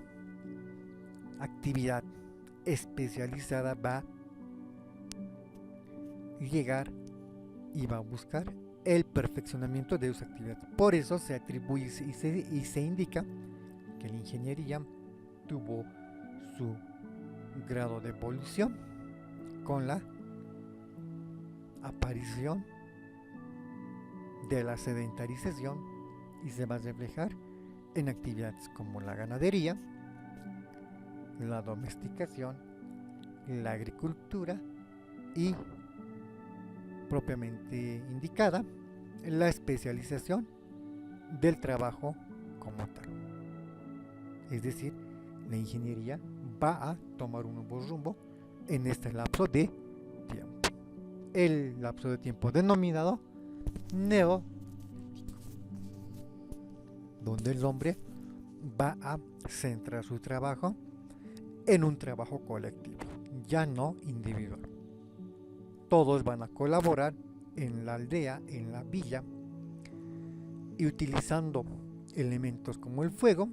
actividad especializada va a llegar y va a buscar el perfeccionamiento de sus actividades. Por eso se atribuye y se indica que la ingeniería tuvo su grado de evolución con la aparición de la sedentarización y se va a reflejar en actividades como la ganadería, la domesticación, la agricultura y, propiamente indicada, la especialización del trabajo como tal. Es decir, la ingeniería va a tomar un nuevo rumbo en este lapso de tiempo. El lapso de tiempo denominado neolítico, donde el hombre va a centrar su trabajo en un trabajo colectivo, ya no individual. Todos van a colaborar en la aldea, en la villa, y utilizando elementos como el fuego,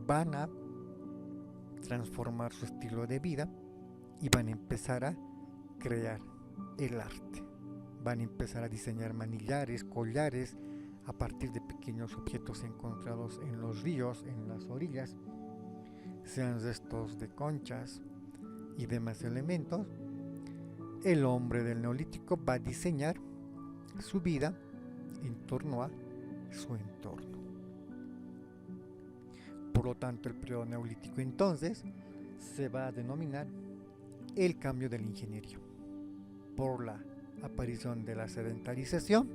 van a transformar su estilo de vida y van a empezar a crear el arte. Van a empezar a diseñar manillares, collares, a partir de pequeños objetos encontrados en los ríos, en las orillas, sean restos de conchas y demás elementos. El hombre del neolítico va a diseñar su vida en torno a su entorno. Por lo tanto, el periodo neolítico entonces se va a denominar el cambio de la ingeniería, por la aparición de la sedentarización,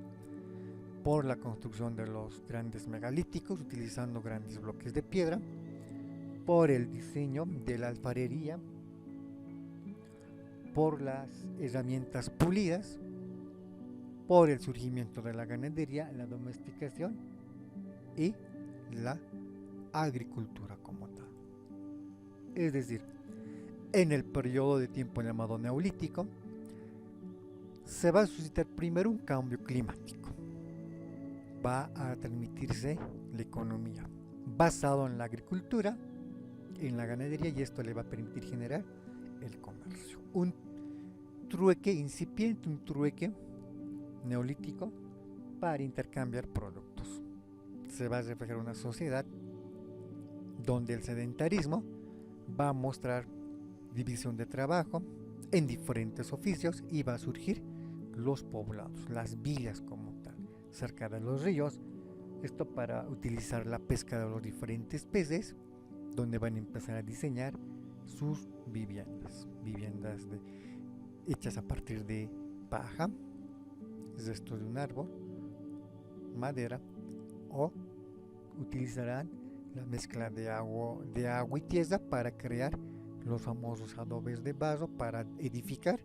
por la construcción de los grandes megalíticos utilizando grandes bloques de piedra, por el diseño de la alfarería, por las herramientas pulidas, por el surgimiento de la ganadería, la domesticación y la agricultura como tal. Es decir, en el periodo de tiempo llamado neolítico se va a suscitar primero un cambio climático. Va a transmitirse la economía basado en la agricultura, en la ganadería, y esto le va a permitir generar el comercio. Un trueque incipiente, un trueque neolítico para intercambiar productos. Se va a reflejar una sociedad donde el sedentarismo va a mostrar división de trabajo en diferentes oficios y va a surgir los poblados, las villas como tal, cerca de los ríos. Esto para utilizar la pesca de los diferentes peces, donde van a empezar a diseñar sus viviendas hechas a partir de paja, restos de un árbol, madera, o utilizarán la mezcla de agua y tierra para crear los famosos adobes de barro para edificar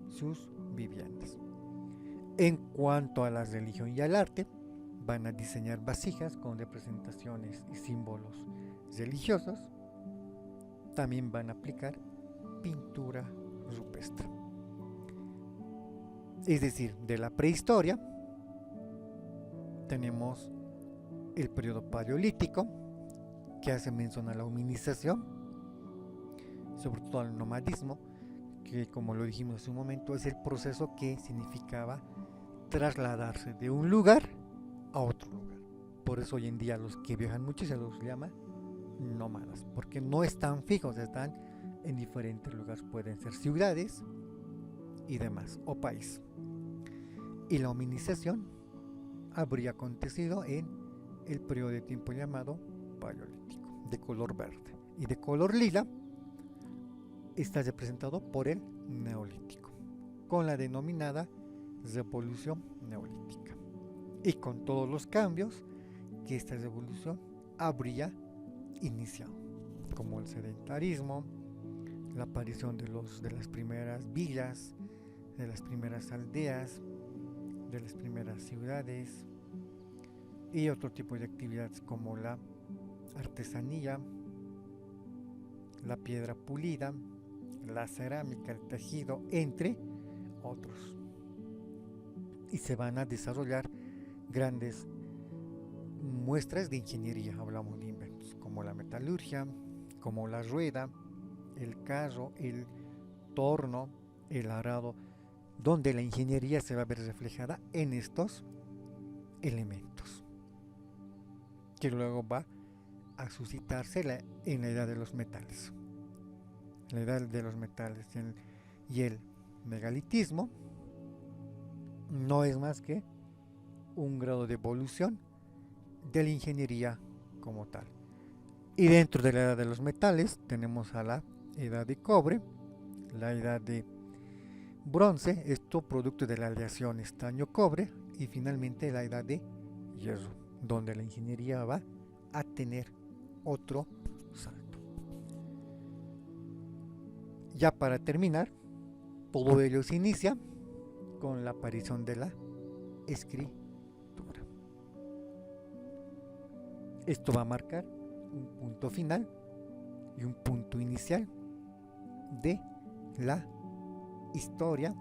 sus viviendas. En cuanto a la religión y al arte, van a diseñar vasijas con representaciones y símbolos religiosos. También van a aplicar pintura rupestre. Es decir, de la prehistoria tenemos el periodo paleolítico, que hace mención a la hominización, sobre todo al nomadismo, que, como lo dijimos hace un momento, es el proceso que significaba trasladarse de un lugar a otro lugar. Por eso hoy en día los que viajan mucho se los llama nómadas, porque no están fijos, están en diferentes lugares, pueden ser ciudades y demás, o país. Y la hominización habría acontecido en el periodo de tiempo llamado paleolítico, de color verde, y de color lila está representado por el neolítico, con la denominada revolución neolítica, y con todos los cambios que esta revolución habría iniciado, como el sedentarismo, la aparición de las primeras villas, de las primeras aldeas, de las primeras ciudades, y otro tipo de actividades como la artesanía, la piedra pulida, la cerámica, el tejido, entre otros. Y se van a desarrollar grandes muestras de ingeniería, hablamos de inventos, como la metalurgia, como la rueda, el carro, el torno, el arado, donde la ingeniería se va a ver reflejada en estos elementos, que luego va a suscitarse en la edad de los metales. La edad de los metales y el megalitismo no es más que un grado de evolución de la ingeniería como tal. Y dentro de la edad de los metales tenemos a la edad de cobre, la edad de bronce, esto producto de la aleación estaño-cobre, y finalmente la edad de hierro, donde la ingeniería va a tener otro salto. Ya para terminar, todo ello se inicia con la aparición de la escritura. Esto va a marcar un punto final y un punto inicial de la historia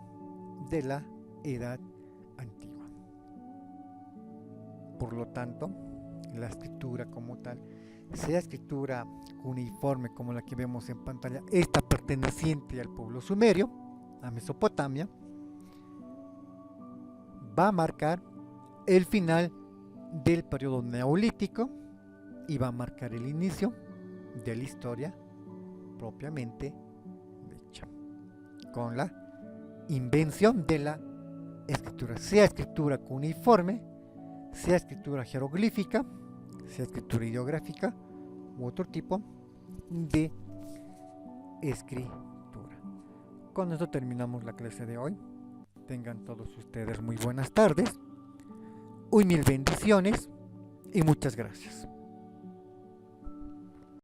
de la Edad Antigua. Por lo tanto, la escritura como tal, sea escritura uniforme como la que vemos en pantalla, esta perteneciente al pueblo sumerio, a Mesopotamia, va a marcar el final del periodo neolítico y va a marcar el inicio de la historia propiamente dicha, con la invención de la escritura, sea escritura cuneiforme, sea escritura jeroglífica, sea escritura ideográfica u otro tipo de escritura. Con esto terminamos la clase de hoy. Tengan todos ustedes muy buenas tardes, mil bendiciones y muchas gracias.